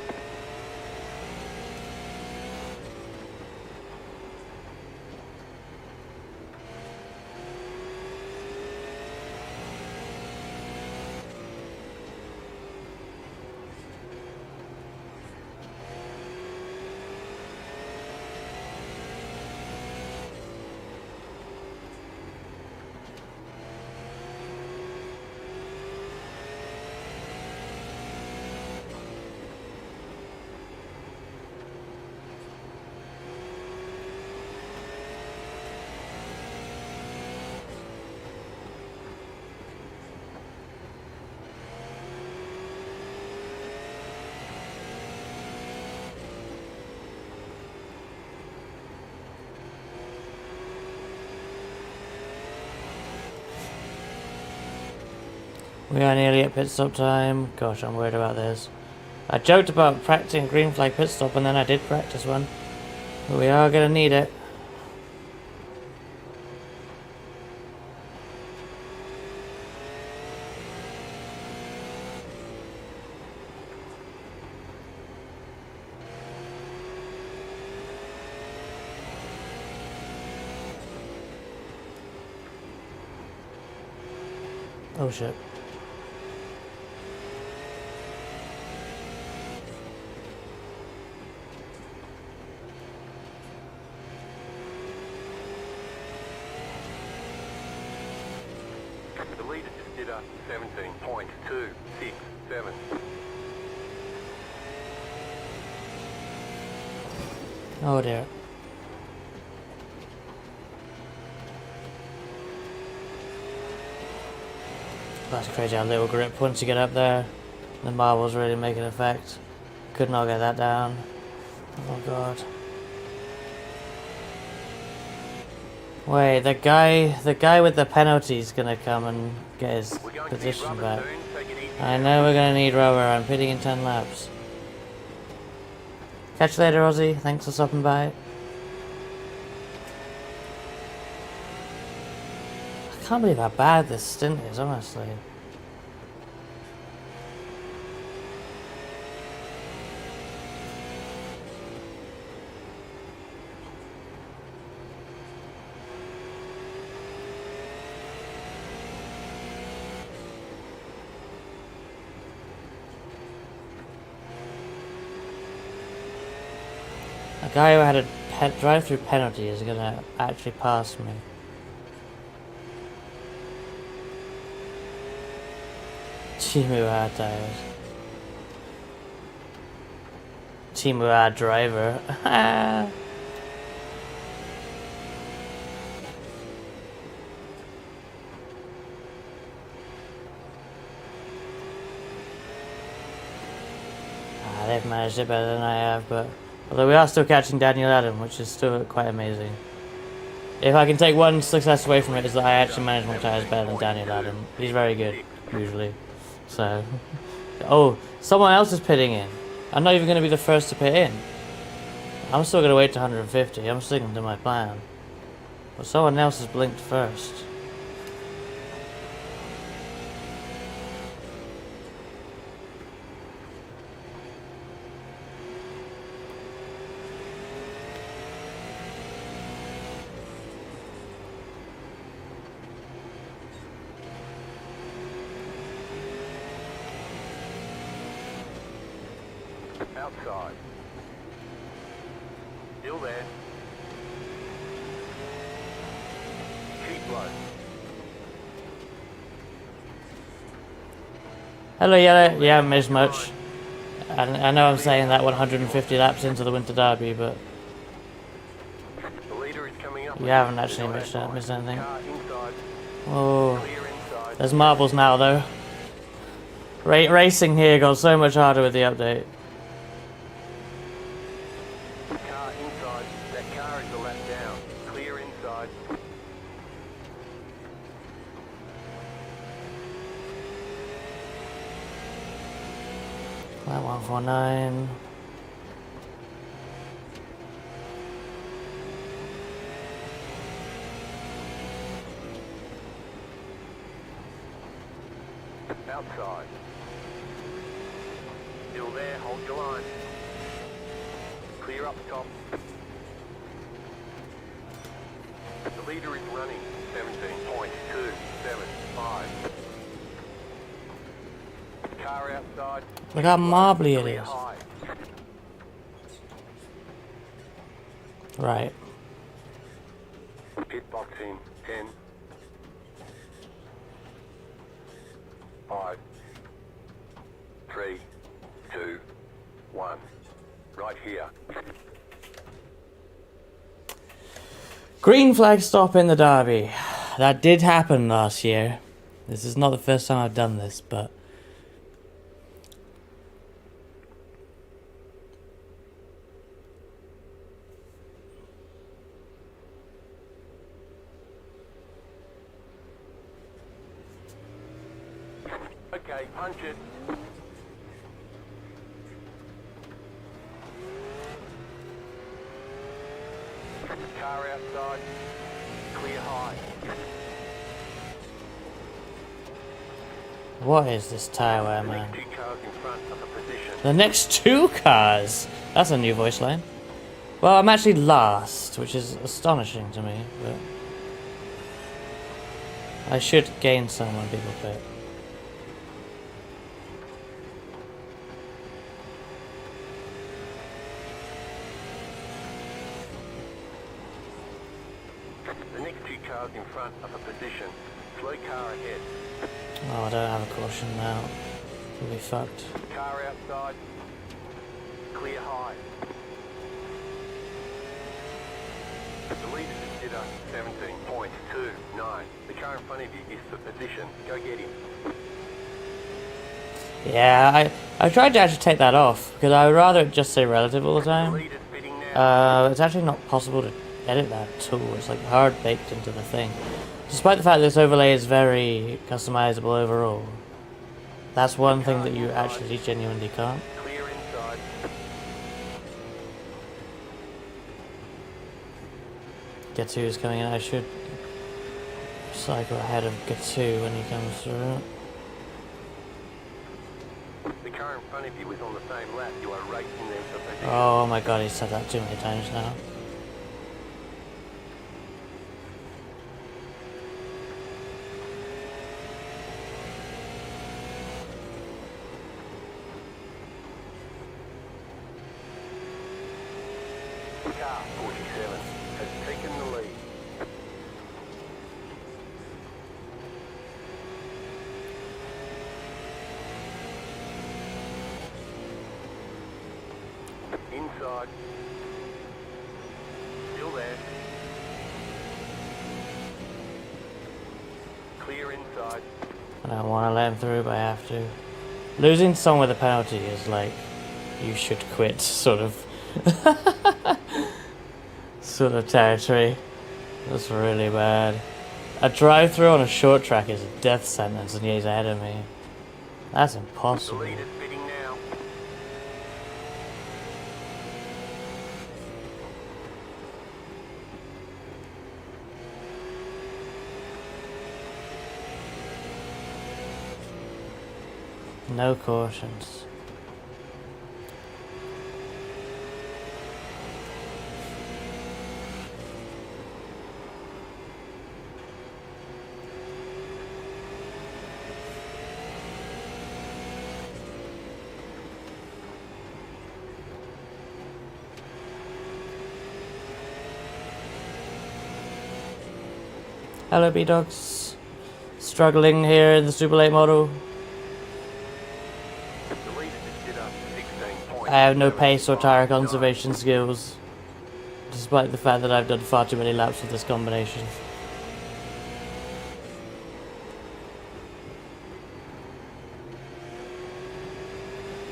We are nearly at pit stop time. Gosh, I'm worried about this. I joked about practicing green flag pit stop and then I did practice one. But we are gonna need it. Oh shit. The leader just did a 17.267. Oh dear. That's crazy how little grip once you get up there. The marbles really make an effect. Could not get that down. Oh god. Wait, the guy with the penalty's gonna come and get his We're going to need position rubber back. soon. Take it easy. I know we're gonna need rubber. I'm pitting in 10 laps. Catch you later, Ozzy. Thanks for stopping by. I can't believe how bad this stint is, honestly. A guy who had a drive-through penalty is gonna actually pass me. Chimuha tires. Chimuha driver. They've managed it better than I have, but although we are still catching Daniel Adam, which is still quite amazing. If I can take one success away from it, is that I actually manage my tires better than Daniel Adam. He's very good, usually. So, oh, someone else is pitting in. I'm not even going to be the first to pit in. I'm still going to wait to 150. I'm sticking to my plan. But someone else has blinked first. Outside. Still there. Keep low. Hello, Yellow. You haven't missed much. I know I'm saying that 150 laps into the Winter Derby, but The leader is coming up. you haven't actually missed anything. Car inside. Oh, Clear inside. there's marbles now, though. Racing here got so much harder with the update. Car inside. That car is a lap down. Clear inside. Lap 149. Outside. Still there. Hold your line. Clear up top. The leader is running 17.275. Car outside. Look how marbly it Clear is. high. Right. Pit box in 10. 5. 3. 2. 1. Right here. Green flag stop in the Derby. That did happen last year. This is not the first time I've done this, but Okay, punch it. Car outside. Clear high. What is this tire wear, The man? next 2 cars in front of the position. The next 2 cars! That's a new voice line. Well, I'm actually last, which is astonishing to me, but I should gain some when people pit. The next 2 cars in front of the position. Slow car ahead. Oh, I don't have a caution now. We'll be fucked. Car outside. Clear high. The leader is Jitter, 17.29. The car in front of you is the position. Go get him. Yeah, I tried to actually take that off, because I would rather it just say relative all the The time. leader's pitting now. It's actually not possible to edit that at all. It's like hard baked into the thing. Despite the fact that this overlay is very customizable overall. That's one thing that you actually genuinely can't. Clear inside. Gatsu is coming in. I should cycle ahead of Gatsu when he comes through. The car in front of you is on the same lap. You are racing them for position. Oh my god, he's said that too many times now. Car 47 has taken the lead. Inside. Still there. Clear inside. I don't want to let him through, but I have to. Losing someone with a penalty is like, you should quit, sort of. Sort of territory. That's really bad. A drive-through on a short track is a death sentence, and he's ahead of me. That's The impossible. lead is pitting now. No cautions. Hello, B-Dogs. Struggling here in the Super Late model. The lead is Jitter, 16 points. I have no pace or tire conservation skills, despite the fact that I've done far too many laps with this combination.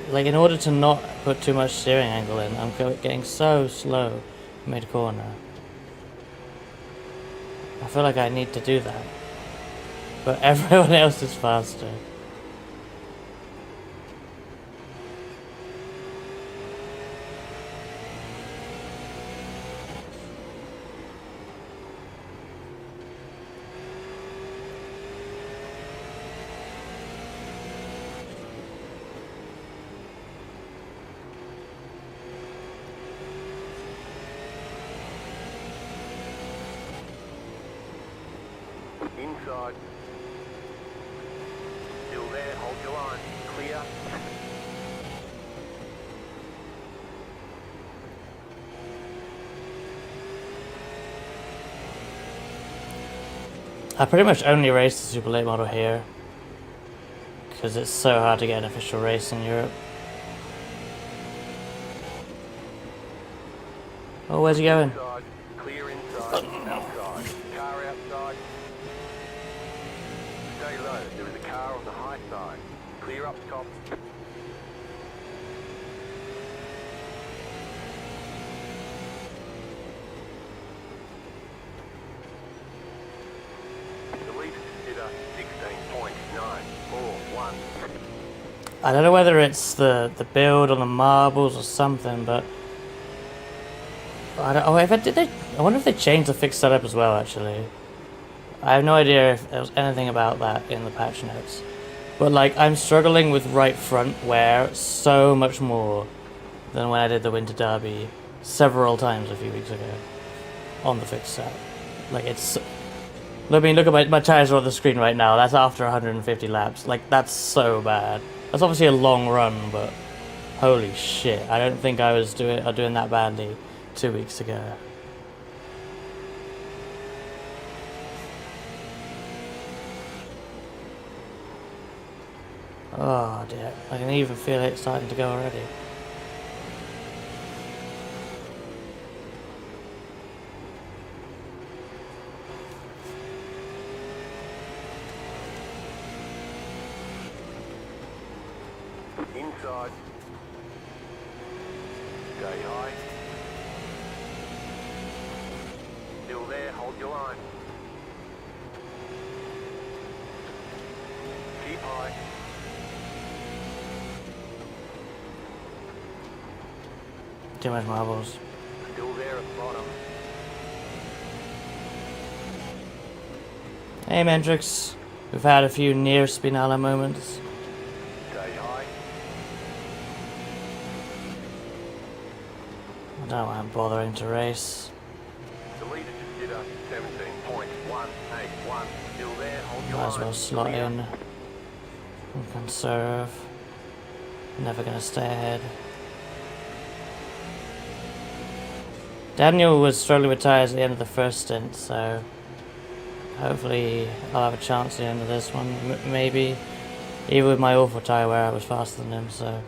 Like, in order to not put too much steering angle in, I'm getting so slow mid-corner. I feel like I need to do that, but everyone else is faster. Inside. Still there, hold your line. Clear. I pretty much only race the Super Late model here, because it's so hard to get an official race in Europe. Oh, where's he going? Inside. Clear inside. Outside. Car outside. Stay low. There is a car on the high side. Clear up top. The lead is Jitter, 16.94. 1. I don't know whether it's the build on the marbles or something, but I don't. Oh, I wonder if they changed the fixed setup as well. Actually, I have no idea if there was anything about that in the patch notes. But like, I'm struggling with right front wear so much more than when I did the Winter Derby several times a few weeks ago on the fixed set. Like, it's. I mean, look at my tires are on the screen right now. That's after 150 laps. Like, that's so bad. That's obviously a long run, but holy shit! I don't think I was doing that badly 2 weeks ago. Oh dear, I can even feel it starting to go already. Inside. Stay high. Still there, hold your line. Keep high. Too much marbles. Still there at the bottom. Hey Mendrix, we've had a few near Spinala moments. Stay high. I don't know why I'm bothering to race. The leader just did a 17.181. Still there, hold your Might as line. well slot Clear. in and conserve. Never gonna stay ahead. Daniel was struggling with tyres at the end of the first stint, so hopefully I'll have a chance at the end of this one. Maybe, even with my awful tyre wear, I was faster than him, so.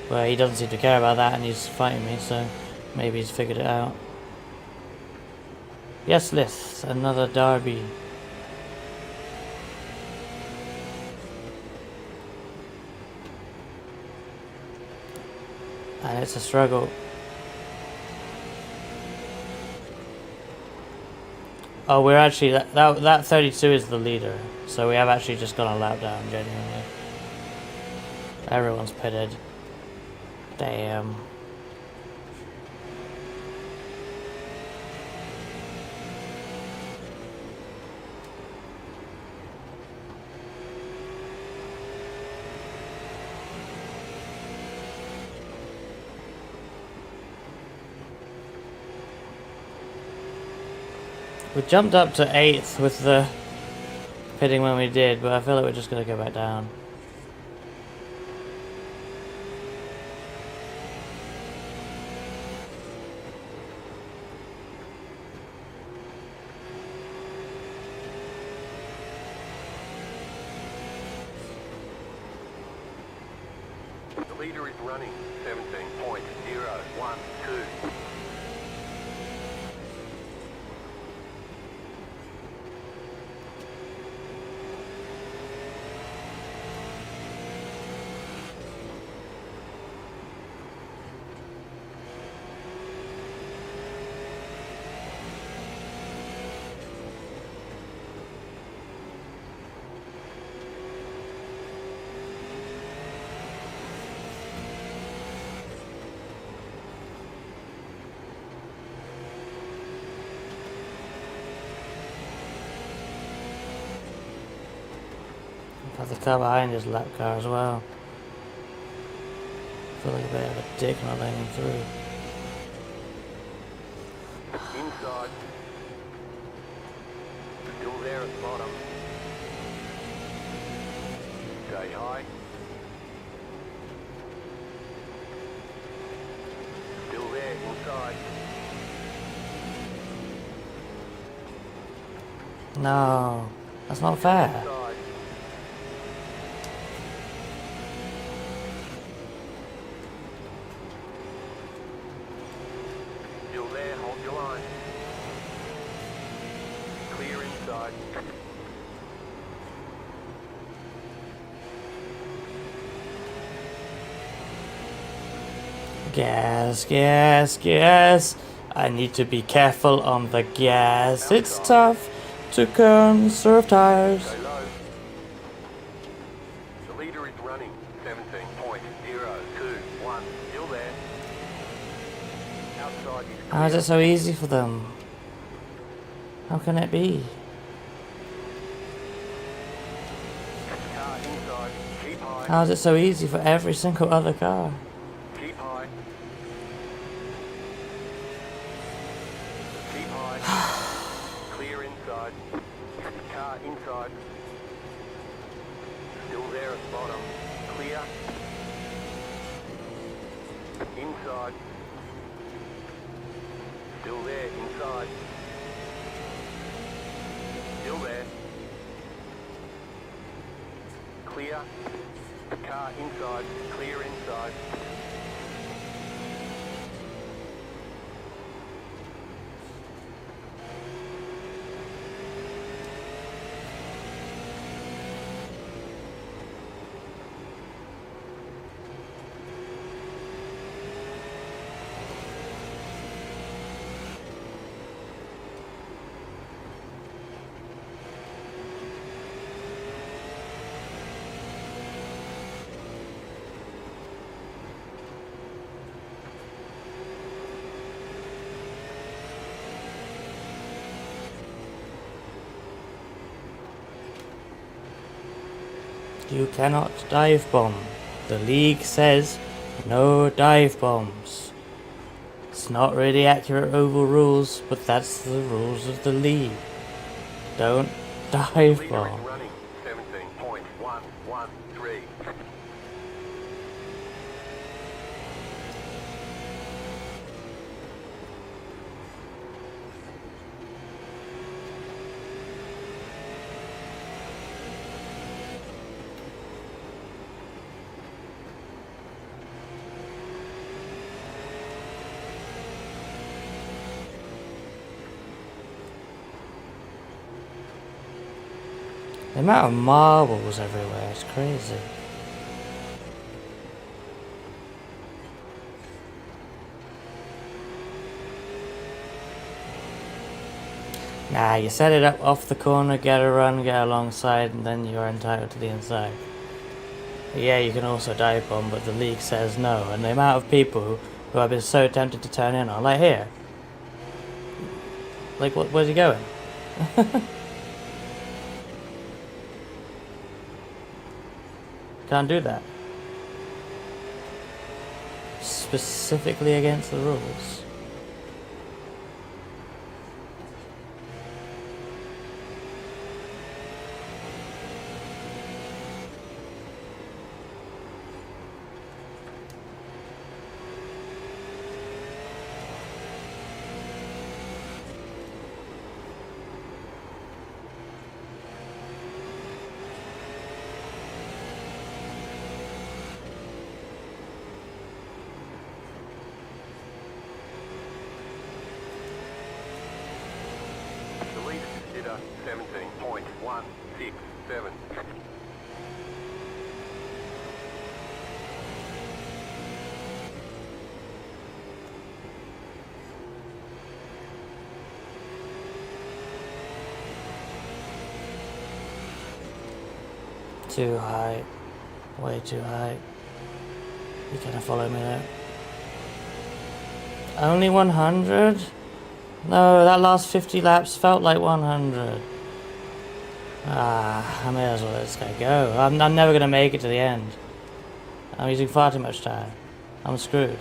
Well, he doesn't seem to care about that, and he's fighting me, so maybe he's figured it out. Yes, Lith, another derby. And it's a struggle. Oh, we're actually that 32 is the leader, so we have actually just gone a lap down. Genuinely, everyone's pitted. Damn. We jumped up to 8th with the pitting when we did, but I feel like we're just going to go back down. The leader is running 17.012. But the car behind is a lap car as well. I feel like a bit of a dick not letting him through. Inside. Still there at the bottom. Stay high. Still there inside. No, that's not fair. Inside. Still there, hold your line. Clear inside. Gas, gas, gas. I need to be careful on the gas. It's tough to conserve tires. Go low. The leader is running 17.021. Still there. Outside is clear. How is it so easy for them? How can it be? Car inside. Keep high. How is it so easy for every single other car? Keep high. Keep high. Clear inside. Car inside. Still there at bottom. Clear. Inside. Still there inside. Still there. Clear. Car inside. Clear inside. You cannot dive bomb. The league says no dive bombs. It's not really accurate oval rules, but that's the rules of the league. Don't dive Leader is bomb. running 17.113. The amount of marbles everywhere is crazy. Nah, you set it up off the corner, get a run, get alongside, and then you're entitled to the inside. Yeah, you can also dive bomb, but the league says no, and the amount of people who have been so tempted to turn in on, like here. Like, where's he going? Can't do that. Specifically against the rules. The leader consider 17.167. Too high. Way too high. You gonna follow me there? Only 100? No, that last 50 laps felt like 100. I may as well let this guy go. I'm never gonna make it to the end. I'm using far too much time. I'm screwed.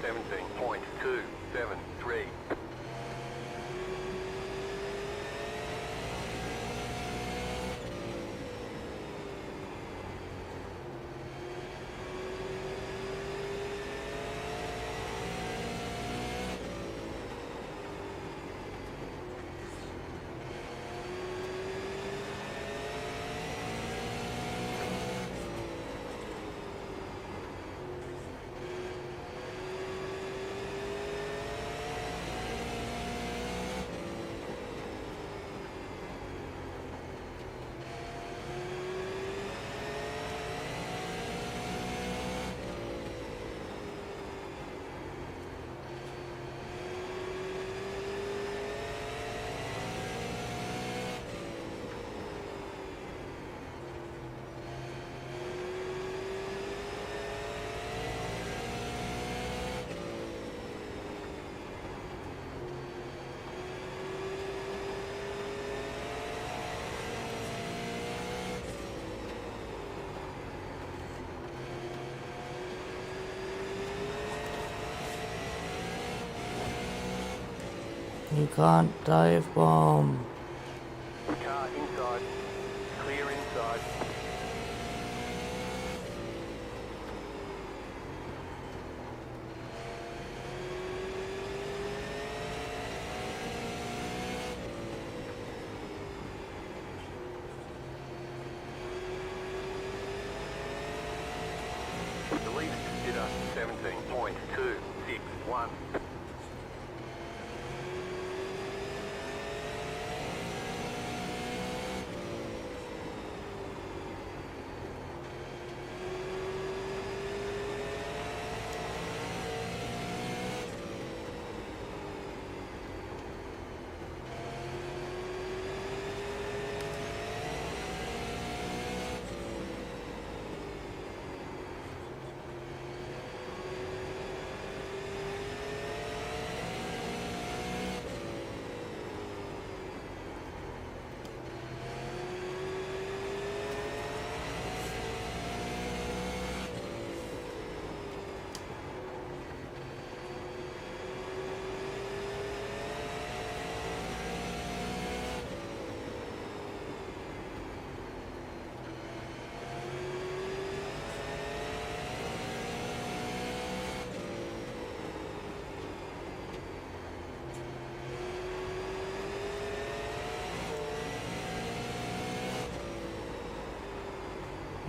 17.273. You can't dive bomb. Car inside. Clear inside. The lead is consider 17.261.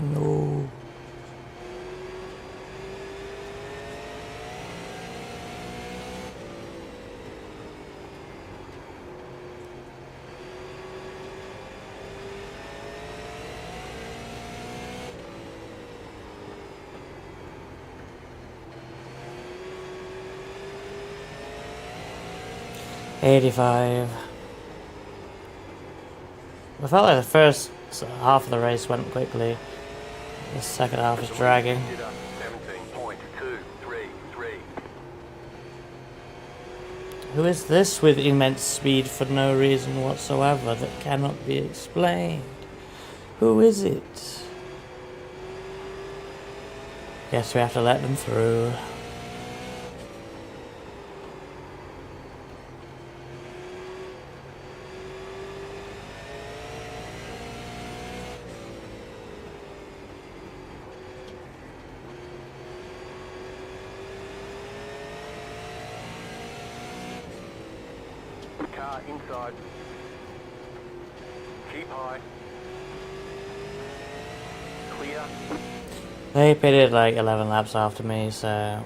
No. $85. I felt like the first half of the race went quickly. The second half is dragging. 17.233. Who is this with immense speed for no reason whatsoever that cannot be explained? Who is it? Guess we have to let them through. Car inside. Keep high. Clear. They pitted like 11 laps after me, so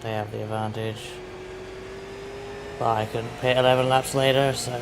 they have the advantage. But I couldn't pit 11 laps later, so...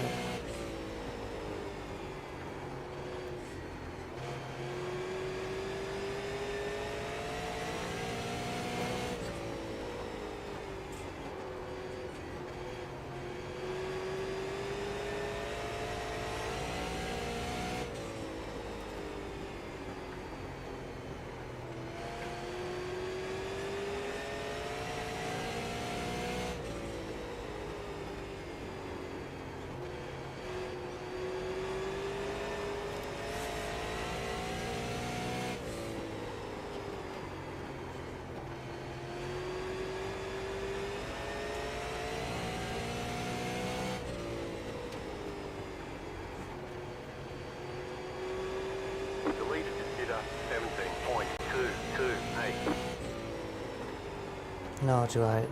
Nor do I.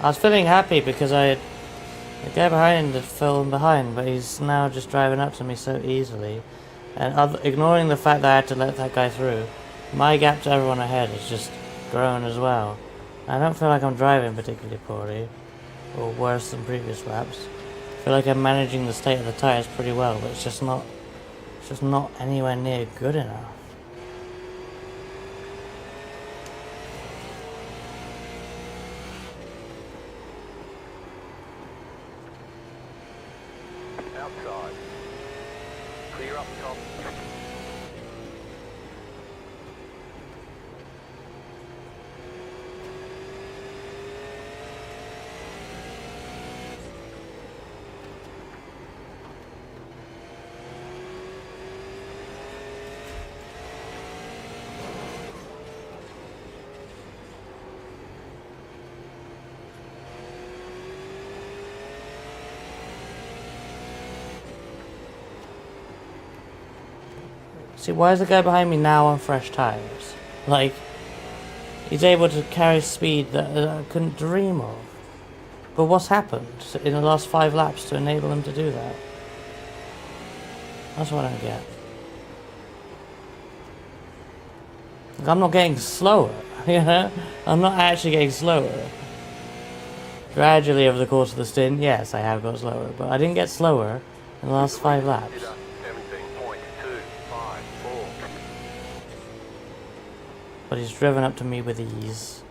I was feeling happy because the guy behind had fallen behind, but he's now just driving up to me so easily. And ignoring the fact that I had to let that guy through, my gap to everyone ahead has just grown as well. I don't feel like I'm driving particularly poorly, or worse than previous laps. I feel like I'm managing the state of the tyres pretty well, but it's just not anywhere near good enough. Outside. Clear up top. See, why is the guy behind me now on fresh tyres? Like, he's able to carry speed that I couldn't dream of. But what's happened in the last 5 laps to enable him to do that? That's what I don't get. Like, I'm not getting slower, you know? I'm not actually getting slower. Gradually over the course of the stint, yes, I have got slower, but I didn't get slower in the last 5 laps. 17.254. But he's driven up to me with ease.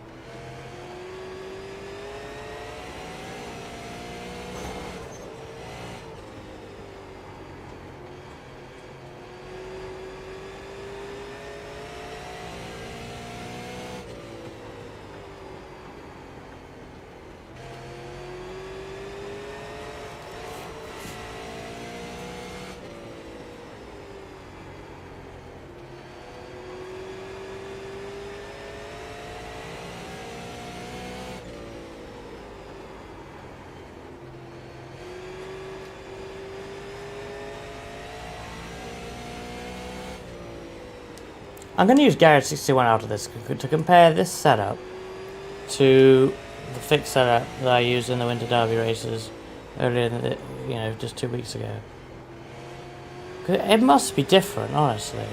I'm going to use Garage 61 out of this to compare this setup to the fixed setup that I used in the Winter Derby races earlier in the, just 2 weeks ago. It must be different, honestly.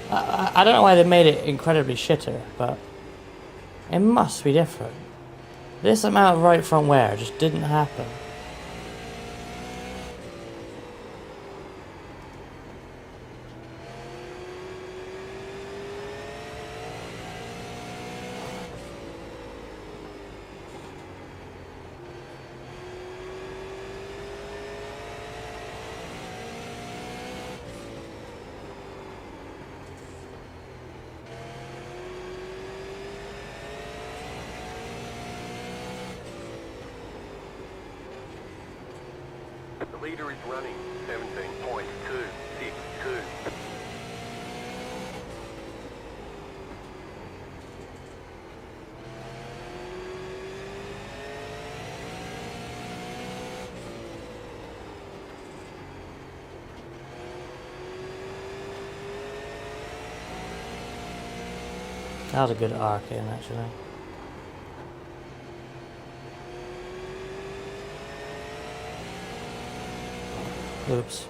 I don't know why they made it incredibly shitter, but it must be different. This amount of right front wear just didn't happen. The leader is running 17.262. That was a good arc in, actually. Oops.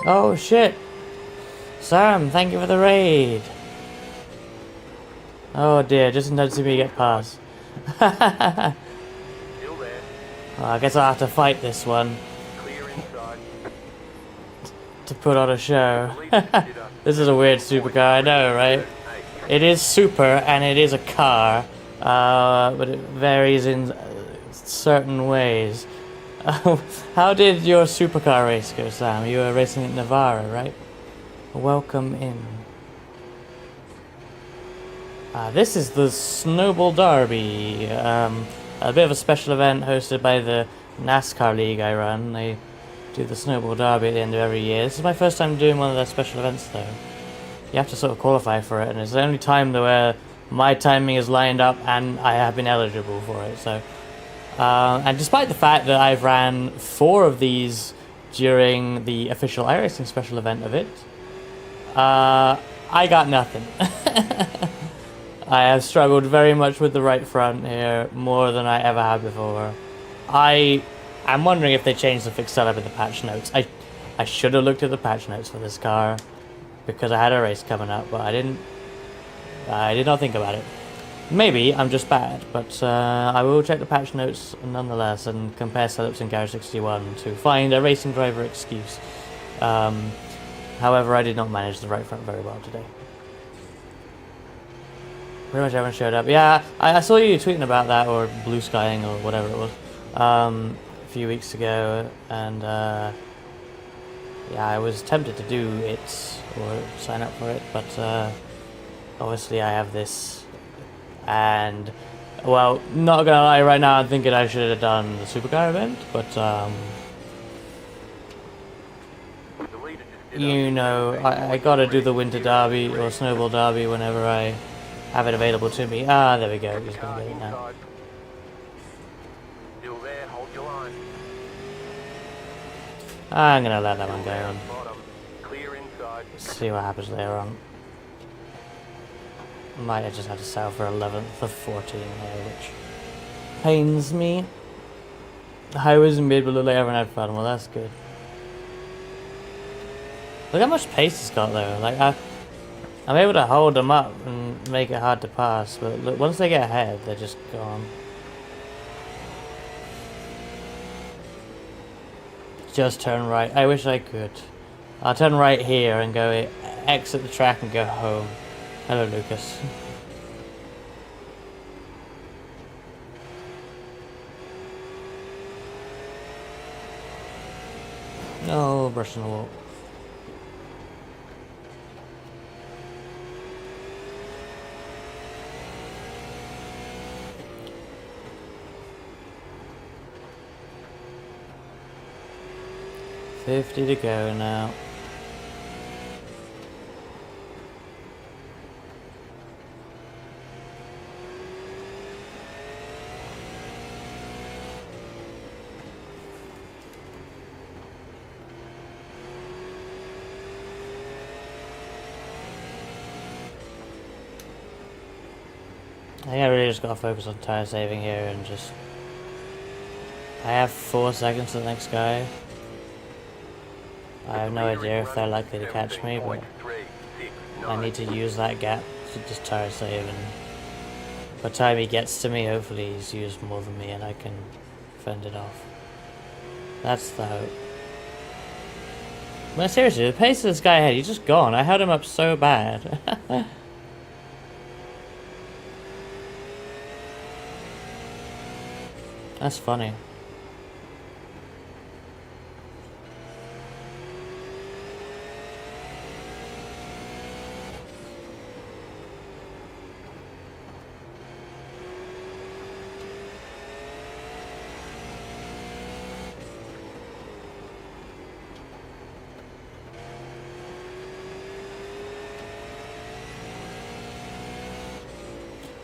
Oh shit! Sam, thank you for the raid! Oh dear, just in time to see me get past. Still there. I guess I'll have to fight this one Clear inside. to put on a show. The leader consider This is a weird supercar, I know, right? It is super and it is a car, but it varies in certain ways. How did your supercar race go, Sam? You were racing at Navarra, right? Welcome in. This is the Snowball Derby, a bit of a special event hosted by the NASCAR league I run. They do the Snowball Derby at the end of every year. This is my first time doing one of their special events though. You have to sort of qualify for it, and it's the only time though where my timing is lined up and I have been eligible for it. So, and despite the fact that I've ran 4 of these during the official iRacing special event of it, I got nothing. I have struggled very much with the right front here, more than I ever have before. I'm wondering if they changed the fixed setup in the patch notes. I should have looked at the patch notes for this car, because I had a race coming up, but I didn't. I did not think about it. Maybe I'm just bad, but I will check the patch notes nonetheless and compare setups in Garage 61 to find a racing driver excuse. However, I did not manage the right front very well today. Pretty much everyone showed up. Yeah, I saw you tweeting about that, or blue skying, or whatever it was, a few weeks ago, and yeah, I was tempted to do it, or sign up for it, but obviously I have this, and, well, not gonna lie, right now I'm thinking I should have done the supercar event, but you know, I gotta do the Winter Derby, or Snowball Derby, whenever I have it available to me. Ah, there we go. Just gonna get it now. Still there, hold your line. I'm gonna let that one go on. Bottom. Clear inside. See what happens later on. Might have just had to sell for 11th of 14 there, which pains me. I was mid, but I haven't had fun. Well, that's good. Look how much pace he's got though. Like I'm able to hold them up and make it hard to pass, but look, once they get ahead, they're just gone. Just turn right. I wish I could. I'll turn right here and go exit the track and go home. Hello, Lucas. No, brushing the wall. $50 to go now. I think I really just gotta focus on tire saving here and just... I have 4 seconds to the next guy. I have no idea if they're likely to catch me, but I need to use that gap to just tire save, and by the time he gets to me, hopefully he's used more than me and I can fend it off. That's the hope. But seriously, the pace of this guy ahead, he's just gone. I held him up so bad. That's funny.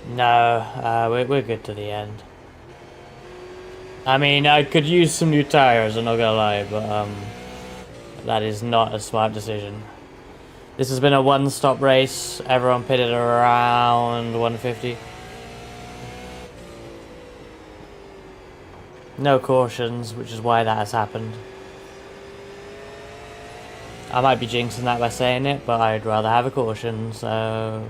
No, we're good to the end. I mean, I could use some new tires, I'm not gonna lie, but that is not a smart decision. This has been a one-stop race. Everyone pitted around 150. No cautions, which is why that has happened. I might be jinxing that by saying it, but I'd rather have a caution, so...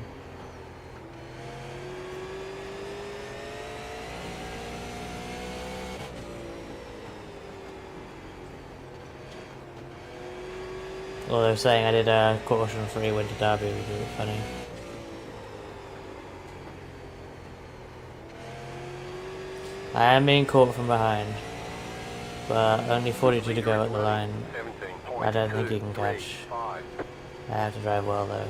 Although saying I did a caution-free Winter Derby was really funny. I am being caught from behind, but only 42 to go at the line. I don't think you can catch. I have to drive well though.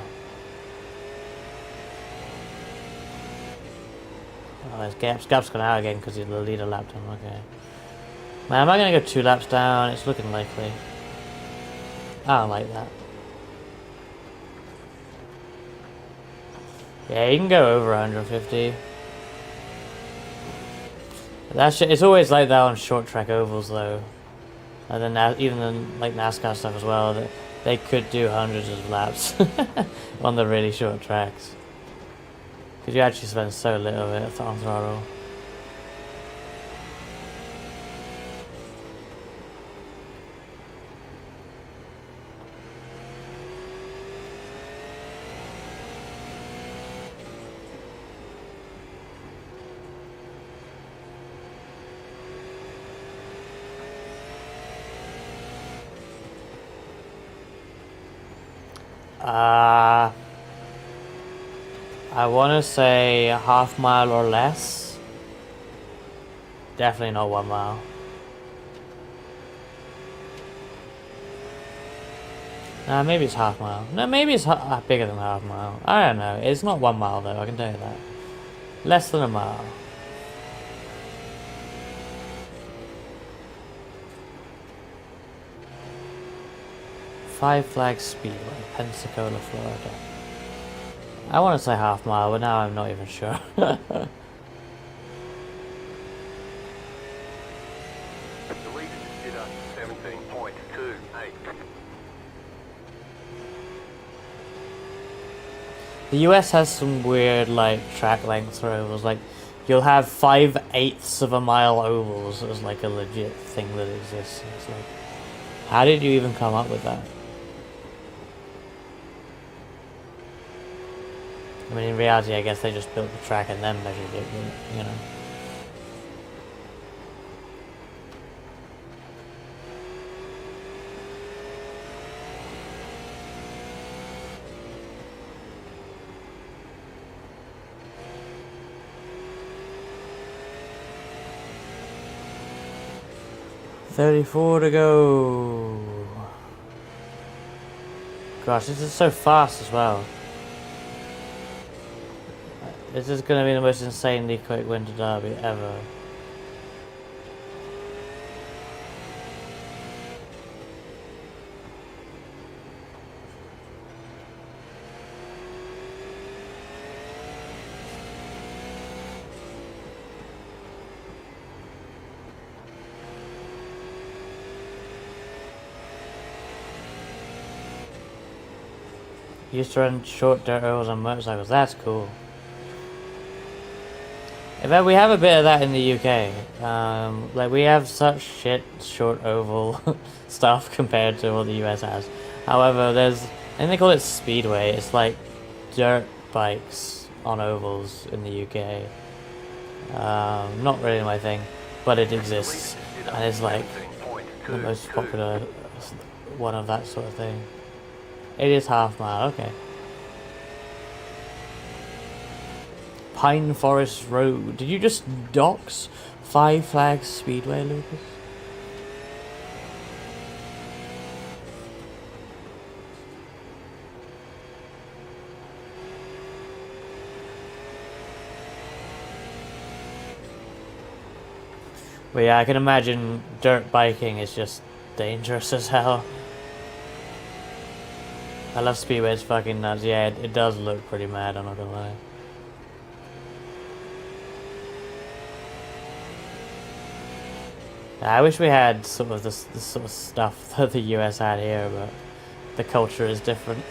Oh, there's Gap's gone out again because he's the leader lap time. Okay. Man, am I going to go 2 laps down? It's looking likely. I don't like that. Yeah, you can go over 150. That shit, it's always like that on short track ovals though. And then even in like NASCAR stuff as well, that they could do hundreds of laps on the really short tracks. Because you actually spend so little of it on throttle. I want to say a half mile or less. Definitely not 1 mile. Nah, maybe it's half mile. No, maybe it's bigger than half mile. I don't know. It's not 1 mile though, I can tell you that. Less than a mile. Five Flags Speedway, Pensacola, Florida. I want to say half mile, but now I'm not even sure. The leader did a 17.28. The US has some weird like track length ovals. Like you'll have 5/8 of a mile ovals as like a legit thing that exists. It's like, how did you even come up with that? I mean, in reality, I guess they just built the track and then measured it, but, you know. $34 to go. Gosh, this is so fast as well. This is going to be the most insanely quick Winter Derby ever. Used to run short dirt ovals on motorcycles. That's cool. In fact, we have a bit of that in the UK. Like we have such shit short oval stuff compared to what the US has. However, there's, I think they call it Speedway. It's like dirt bikes on ovals in the UK. Not really my thing, but it exists, and it's like the most popular one of that sort of thing. It is half mile, okay. Pine Forest Road. Did you just dox Five Flags Speedway, Lucas? But yeah, I can imagine dirt biking is just dangerous as hell. I love Speedway, it's fucking nuts. Yeah, it does look pretty mad, I'm not gonna lie. I wish we had some of this sort of stuff that the US had here, but the culture is different.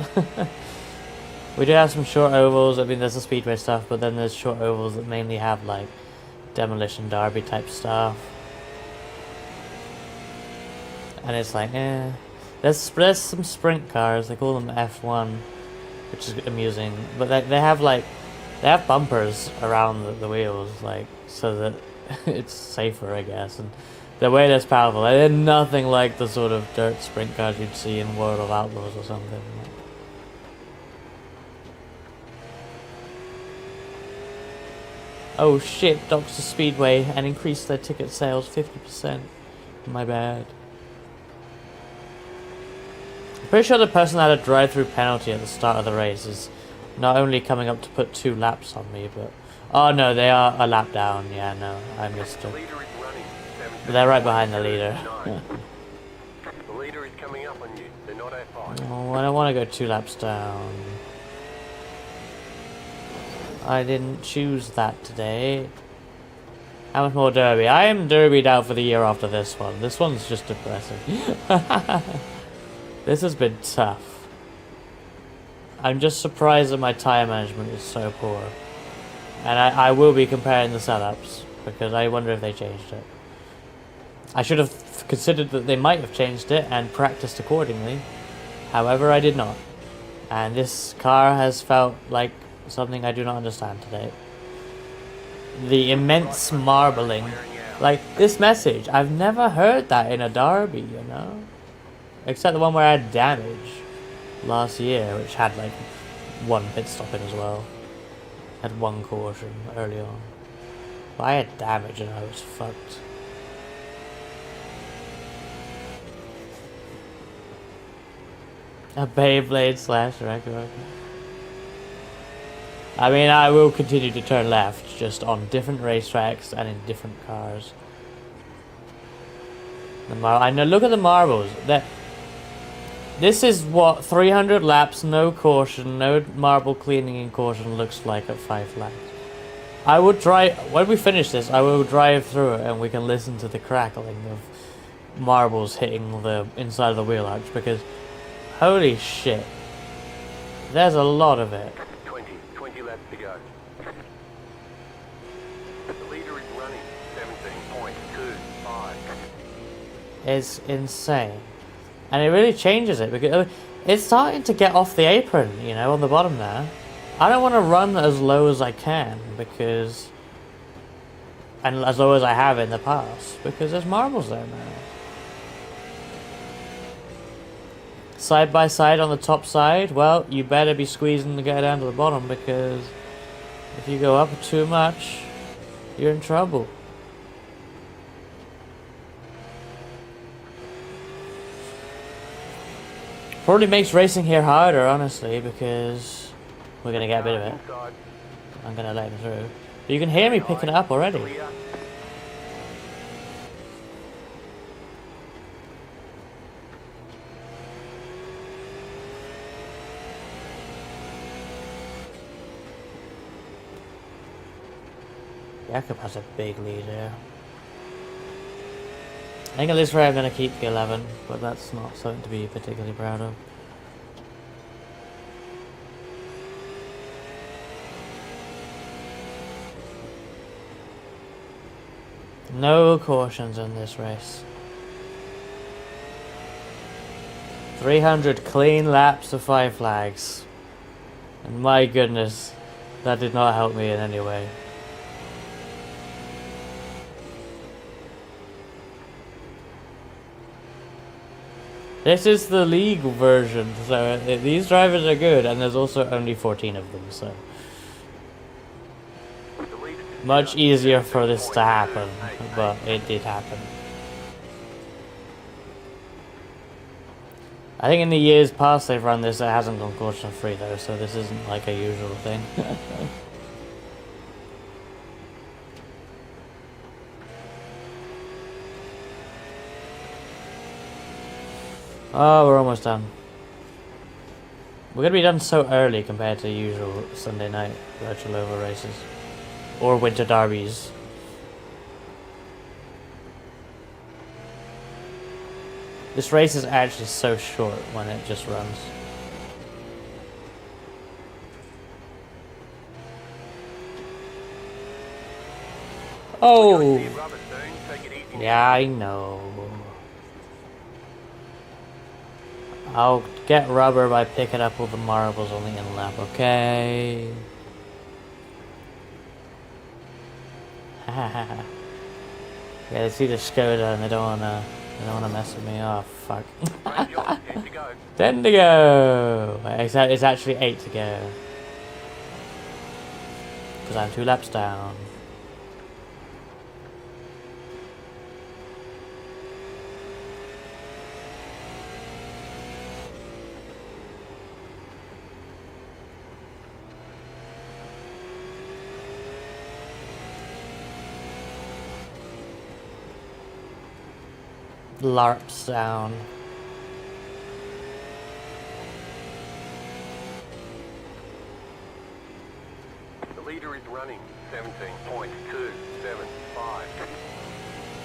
We do have some short ovals. I mean, there's the Speedway stuff, but then there's short ovals that mainly have like demolition derby type stuff. And it's like, there's some sprint cars. They call them F1, which is amusing. But they have bumpers around the wheels, like so that it's safer, I guess. And They're way less powerful. They're nothing like the sort of dirt sprint cars you'd see in World of Outlaws or something. Oh shit, Doctor Speedway and increased their ticket sales 50%. My bad. I'm pretty sure the person that had a drive-through penalty at the start of the race is not only coming up to put 2 laps on me, but... Oh no, they are a lap down. Yeah, no, I missed it. But they're right behind the leader. The leader is coming up on you. They're not A5. Oh, I don't want to go 2 laps down. I didn't choose that today. How much more derby? I am derbied out for the year after this one. This one's just depressing. This has been tough. I'm just surprised that my tyre management is so poor. And I will be comparing the setups, because I wonder if they changed it. I should have considered that they might have changed it and practiced accordingly. However, I did not. And this car has felt like something I do not understand today. The immense marbling. Like, this message, I've never heard that in a derby, you know? Except the one where I had damage last year, which had like 1 pit stop in as well. Had 1 caution early on. But I had damage and I was fucked. A Beyblade slash record. I mean, I will continue to turn left, just on different racetracks and in different cars. I know. Look at the marbles. This is what 300 laps, no caution, no marble cleaning and caution looks like at 5 Flags. I would drive when we finish this. I will drive through it and we can listen to the crackling of marbles hitting the inside of the wheel arch, because holy shit, there's a lot of it. 20 laps to go. The leader is running 17.25. It's insane. And it really changes it, because it's starting to get off the apron, you know, on the bottom there. I don't want to run as low as I can, because... And as low as I have in the past, because there's marbles there now. Side by side on the top side, well, you better be squeezing to get down to the bottom, because if you go up too much, you're in trouble. Probably makes racing here harder, honestly, because we're going to get a bit of it. I'm going to let him through. But you can hear me picking it up already. Jakob has a big lead here. I think at this rate I'm going to keep the 11, but that's not something to be particularly proud of. No cautions in this race. 300 clean laps of 5 Flags. And my goodness, that did not help me in any way. This is the league version, so these drivers are good, and there's also only 14 of them, so... Much easier for this to happen, but it did happen. I think in the years past they've run this, it hasn't gone caution free though, so this isn't like a usual thing. Oh, we're almost done. We're going to be done so early compared to usual Sunday night virtual over races. Or Winter Derbies. This race is actually so short when it just runs. Oh! Yeah, I know. I'll get rubber by picking up all the marbles on the in lap, okay? Yeah, they see the Skoda and they don't wanna mess with me. Oh fuck. Great job, 10 to go. 10 to go. It's actually 8 to go. Because I'm 2 laps down. LARPs down. The leader is running 17.275.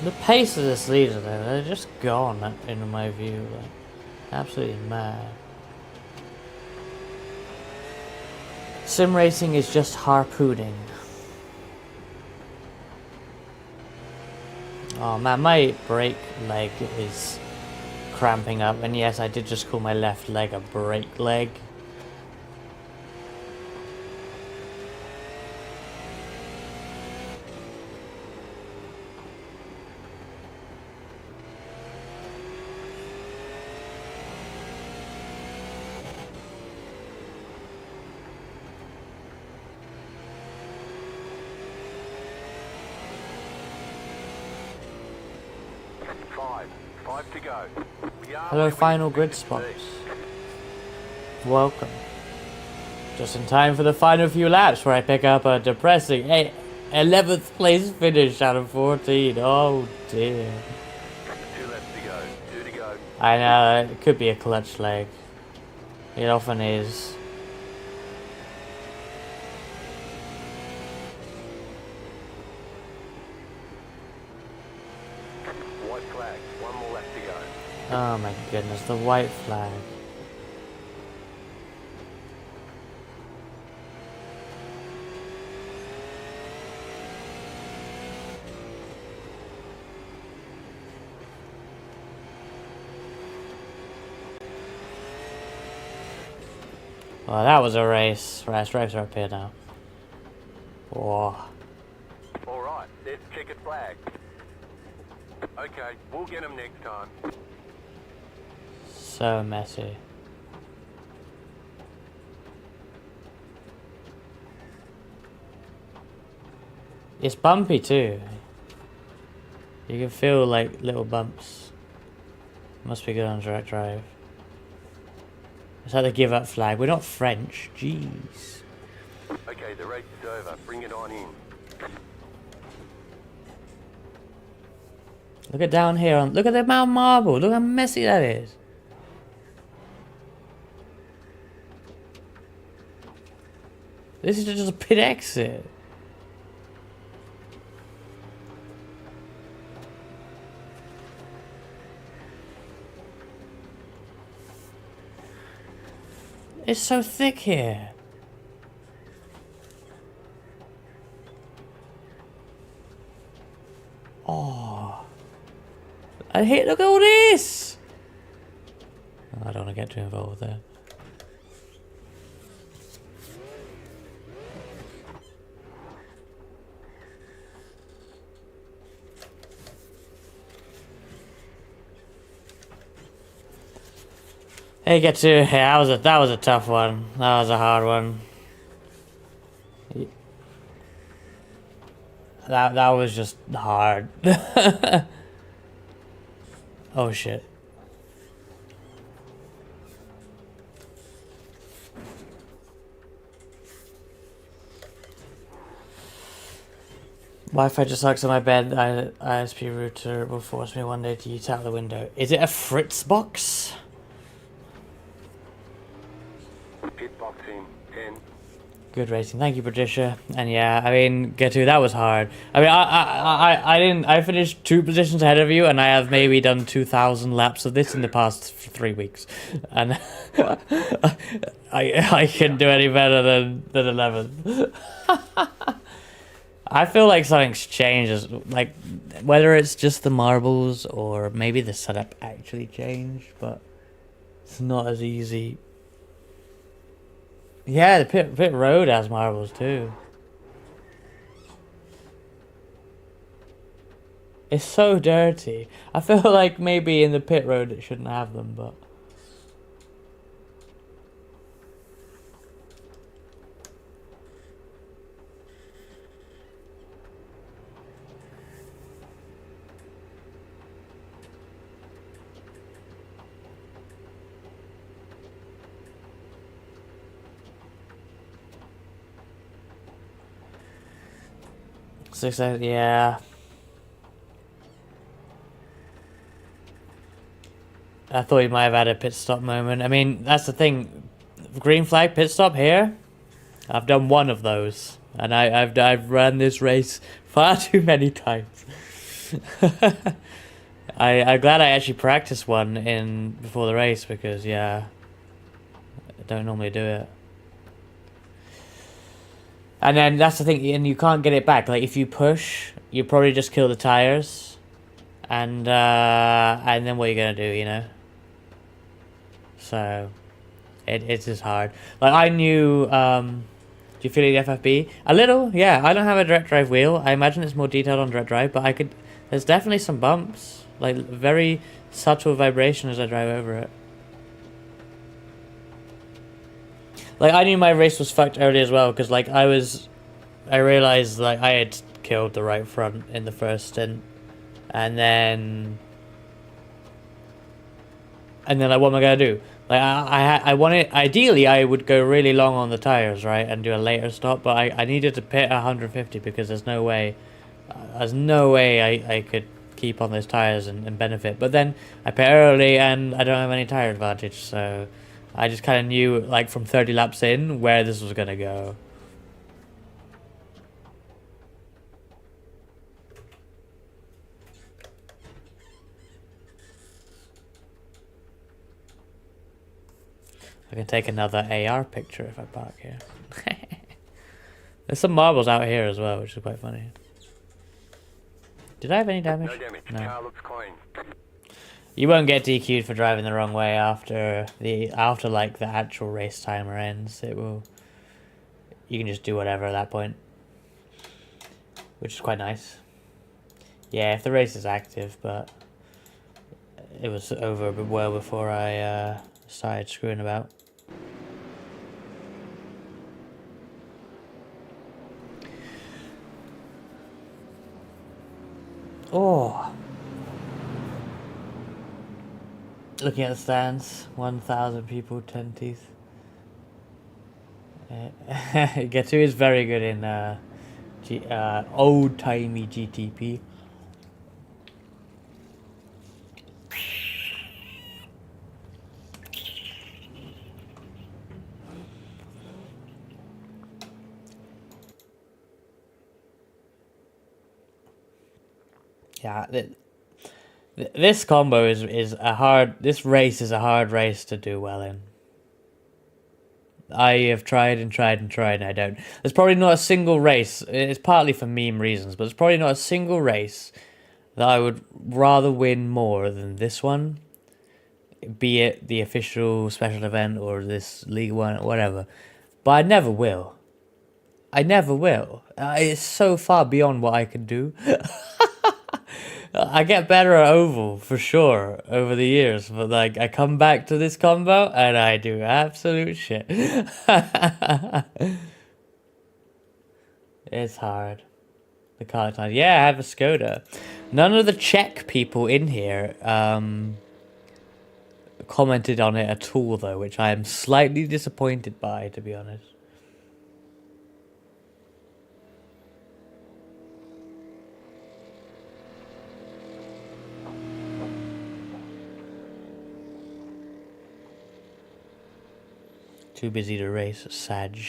The pace of this leader though, they're just gone in my view. Like, absolutely mad. Sim racing is just harpooning. Oh man, my brake leg is cramping up, and yes, I did just call my left leg a brake leg. Five to go. We are Hello, where we final grid expected to spots. be. Welcome. Just in time for the final few laps where I pick up a depressing 11th place finish out of 14. Oh dear. 2 laps to go. 2 to go. I know, it could be a clutch leg. It often is. White flag. 1 more lap to go. Oh my goodness, the white flag. Well, that was a race. Race are up here now. Whoa. All right, there's checkered flag. Okay, we'll get him next time. So messy. It's bumpy too. You can feel like little bumps. Must be good on direct drive. It's like the give up flag. We're not French. Jeez. Okay, the race is over. Bring it on in. Look at down here. Look at the amount of marble. Look how messy that is. This is just a pit exit. It's so thick here. Oh. I hate, look at all this. Oh, I don't want to get too involved there. Hey, get to, yeah, that was a tough one. That was a hard one. That was just hard. Oh shit. Wi-Fi just sucks on my bed. ISP router will force me one day to eat out the window. Is it a Fritz box? Pit box in 10. Good racing, thank you, Patricia. And yeah, I mean, Getu, that was hard. I mean, I didn't. I finished 2 positions ahead of you, and I have maybe done 2,000 laps of this in the past 3 weeks, and I couldn't do any better than 11th. I feel like something's changed, like whether it's just the marbles or maybe the setup actually changed, but it's not as easy. Yeah, the pit road has marbles too. It's so dirty. I feel like maybe in the pit road it shouldn't have them, but... Yeah. I thought he might have had a pit stop moment. I mean, that's the thing. Green flag pit stop here. I've done one of those, and I've run this race far too many times. I'm glad I actually practiced one in before the race because yeah, I don't normally do it. And then that's the thing, and you can't get it back. Like if you push, you probably just kill the tires, and then what are you gonna do, you know? So, it's just hard. Like I knew, do you feel the FFB? A little, yeah. I don't have a direct drive wheel. I imagine it's more detailed on direct drive, but I could. There's definitely some bumps, like very subtle vibration as I drive over it. Like, I knew my race was fucked early as well, because, like, I realized, like, I had killed the right front in the first stint. And then, like, what am I going to do? Like, I wanted, ideally, I would go really long on the tires, right, and do a later stop, but I needed to pit 150, because there's no way I could keep on those tires and benefit. But then, I pit early, and I don't have any tire advantage, so... I just kind of knew, like, from 30 laps in, where this was going to go. I can take another AR picture if I park here. There's some marbles out here as well, which is quite funny. Did I have any damage? No damage. No. Car looks clean. You won't get DQ'd for driving the wrong way after like the actual race timer ends. It will. You can just do whatever at that point, which is quite nice. Yeah, if the race is active, but it was over well before I started screwing about. Oh. Looking at the stands, 1,000 people, 10 teeth. Getsu is very good in old-timey GTP. Yeah, this combo is a hard. This race is a hard race to do well in. I have tried and tried and tried, and I don't. There's probably not a single race. It's partly for meme reasons, but there's probably not a single race that I would rather win more than this one. Be it the official special event or this League One, or whatever. But I never will. I never will. It's so far beyond what I can do. I get better at oval for sure over the years, but like I come back to this combo and I do absolute shit. It's hard. The car time. Yeah, I have a Skoda. None of the Czech people in here commented on it at all though, which I am slightly disappointed by, to be honest. Too busy to race, Sag.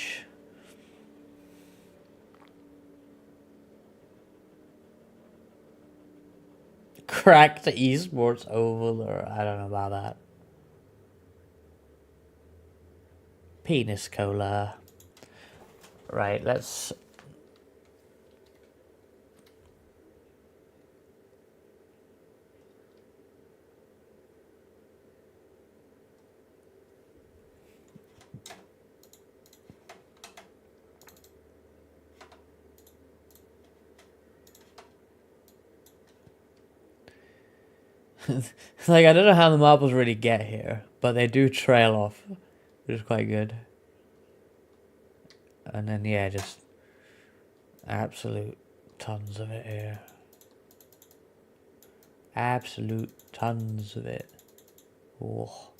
Cracked esports oval, or I don't know about that. Penis cola. Right, let's... Like, I don't know how the marbles really get here, but they do trail off, which is quite good. And then, yeah, just absolute tons of it here. Absolute tons of it. Oh.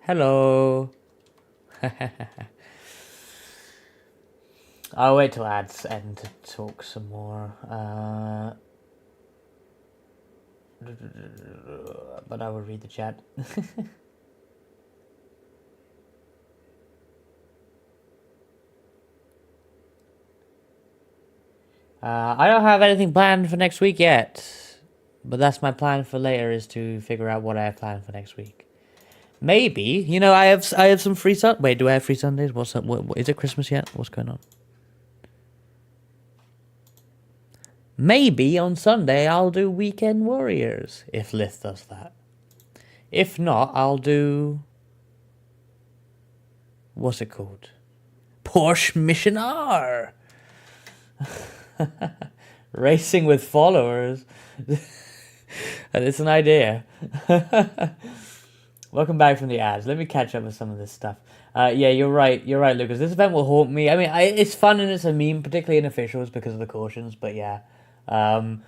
Hello. I'll wait till ads end to talk some more. But I will read the chat. I don't have anything planned for next week yet, but that's my plan for later, is to figure out what I have planned for next week. Maybe, you know, I have some free Wait, do I have free Sundays? What's up? What, is it Christmas yet? What's going on? Maybe on Sunday I'll do Weekend Warriors, if Lith does that. If not, I'll do... What's it called? Porsche Mission R! Racing with followers. It's an idea. Welcome back from the ads. Let me catch up with some of this stuff. Yeah, you're right, Lucas. This event will haunt me. I mean, it's fun and it's a meme, particularly in officials because of the cautions, but yeah. I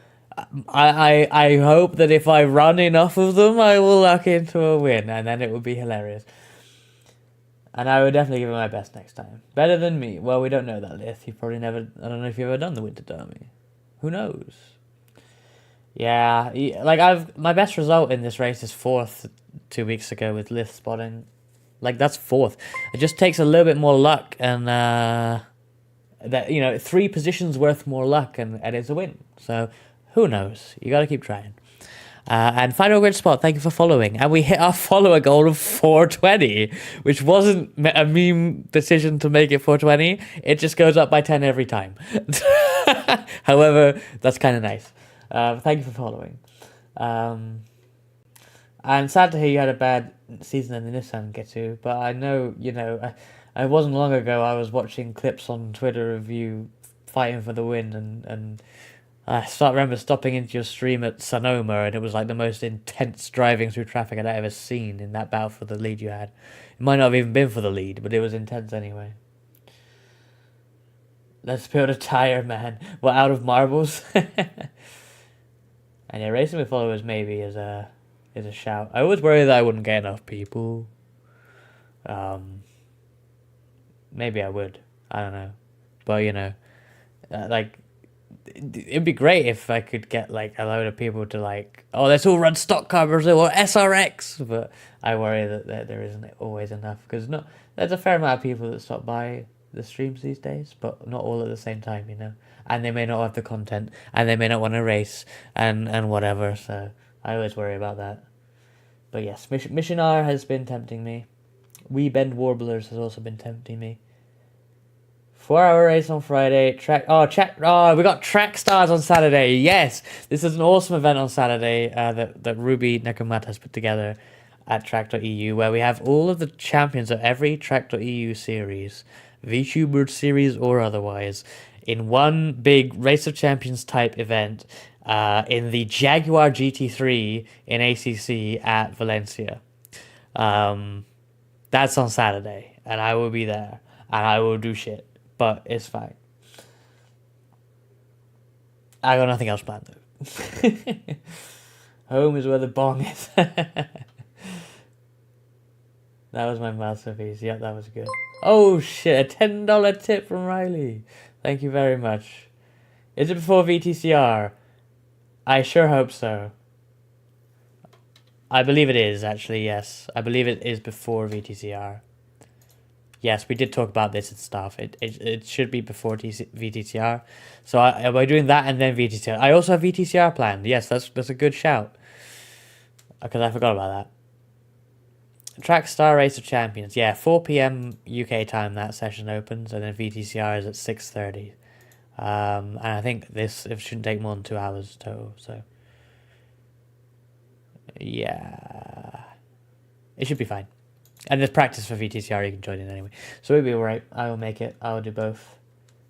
hope that if I run enough of them, I will luck into a win, and then it would be hilarious. And I would definitely give it my best next time. Better than me. Well, we don't know that, Lith. You've probably never... I don't know if you've ever done the Winter Derby. Who knows? Yeah, like my best result in this race is 4th 2 weeks ago with Lith spotting. Like, that's 4th. It just takes a little bit more luck, and that, you know, 3 positions worth more luck, and it's a win. So who knows? You got to keep trying. And final grid spot, thank you for following. And we hit our follower goal of 420, which wasn't a meme decision to make it 420. It just goes up by 10 every time. However, that's kind of nice. Thank you for following. And sad to hear you had a bad season in the Nissan Getsu, but I know, you know, I wasn't long ago I was watching clips on Twitter of you fighting for the win, and I remember stopping into your stream at Sonoma, and it was like the most intense driving through traffic I'd ever seen in that battle for the lead you had. It might not have even been for the lead, but it was intense anyway. Let's build a tire, man. We're out of marbles. And yeah, racing with followers maybe is a shout. I always worry that I wouldn't get enough people. Maybe I would. I don't know. But, you know, like... It'd be great if I could get like a load of people to like, oh, let's all run stock car Brazil or SRX, but I worry that there isn't always enough, because there's a fair amount of people that stop by the streams these days, but not all at the same time, you know, and they may not have the content, and they may not want to race and whatever, so I always worry about that. But yes, Mission R has been tempting me. We Bend Warblers has also been tempting me. 4-hour race on Friday. We got Track Stars on Saturday. Yes, this is an awesome event on Saturday that Ruby Nekamat has put together at Track.eu, where we have all of the champions of every Track.eu series, VTuber series or otherwise, in one big Race of Champions type event in the Jaguar GT3 in ACC at Valencia. That's on Saturday, and I will be there, and I will do shit. But it's fine. I got nothing else planned though. Home is where the bong is. That was my masterpiece. Yep, that was good. Oh shit, a $10 tip from Riley. Thank you very much. Is it before VTCR? I sure hope so. I believe it is, actually, yes. I believe it is before VTCR. Yes, we did talk about this and stuff. It should be before VTCR. So we're doing that and then VTCR. I also have VTCR planned. Yes, that's a good shout. Because I forgot about that. Track Star Race of Champions. Yeah, 4 p.m. UK time that session opens, and then VTCR is at 6:30. And I think it shouldn't take more than 2 hours total. So yeah, it should be fine. And there's practice for VTCR, you can join in anyway. So it'll be alright. I will make it. I will do both.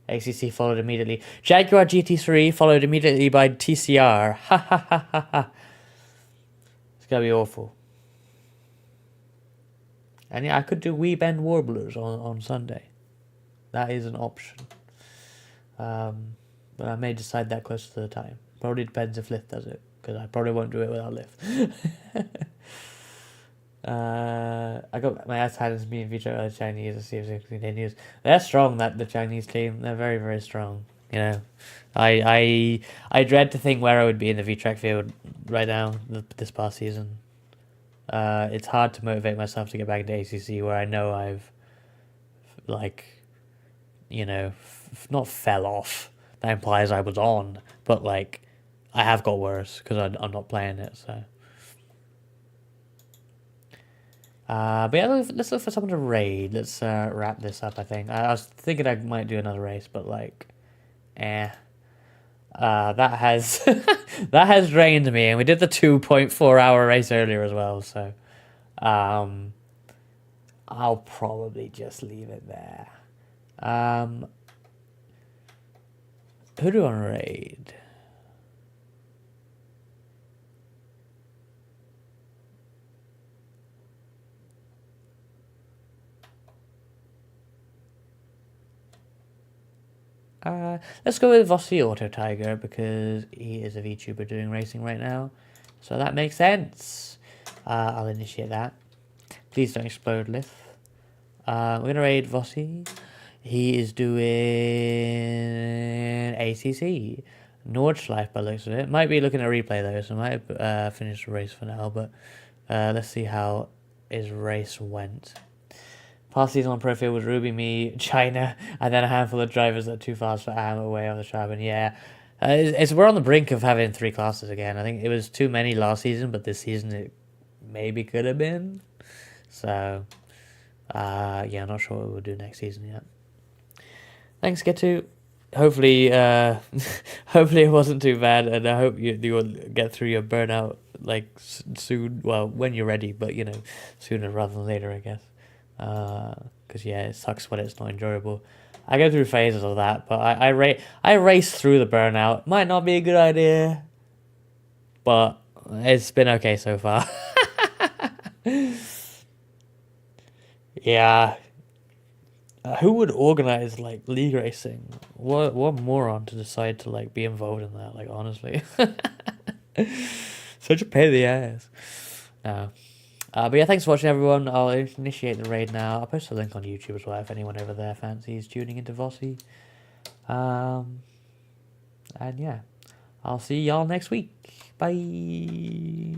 ACC followed immediately. Jaguar GT3 followed immediately by TCR. Ha ha ha ha ha. It's gonna be awful. And yeah, I could do Wee Bend Warblers on Sunday. That is an option. But I may decide that close to the time. Probably depends if Lyft does it, because I probably won't do it without Lyft. I got my ass handed to me in VTuber the Chinese to see if it continues. They're strong, that the Chinese team. They're very, very strong. You know, I dread to think where I would be in the VTrack field right now this past season. It's hard to motivate myself to get back into ACC where I know I've, like, you know, not fell off. That implies I was on, but like, I have got worse because I'm not playing it. So, but yeah, let's look for someone to raid. Let's wrap this up. I think I was thinking I might do another race, but like, that has that has drained me, and we did the 2.4 hour race earlier as well. So, I'll probably just leave it there. Who do I want to raid? Let's go with Vossi Auto Tiger because he is a VTuber doing racing right now. So that makes sense. I'll initiate that. Please don't explode, Lith. We're going to raid Vossi. He is doing ACC. Nordschleife by the looks of it. Might be looking at replay though, so I might finish the race for now. But let's see how his race went. Past season on Pro Field was Ruby, me, China, and then a handful of drivers that are too fast for Am away on the track. And yeah, we're on the brink of having 3 classes again. I think it was too many last season, but this season it maybe could have been. So, yeah, I'm not sure what we'll do next season yet. Thanks, Get2. Hopefully, hopefully it wasn't too bad, and I hope you will get through your burnout like soon. Well, when you're ready, but you know, sooner rather than later, I guess. Because yeah, it sucks when it's not enjoyable. I go through phases of that, but I race through the burnout. Might not be a good idea, but it's been okay so far. Yeah. Who would organize like league racing? What moron to decide to like be involved in that? Like honestly, such a pain in the ass. No. But yeah, thanks for watching, everyone. I'll initiate the raid now. I'll post a link on YouTube as well if anyone over there fancies tuning into Vossi. And yeah, I'll see y'all next week. Bye.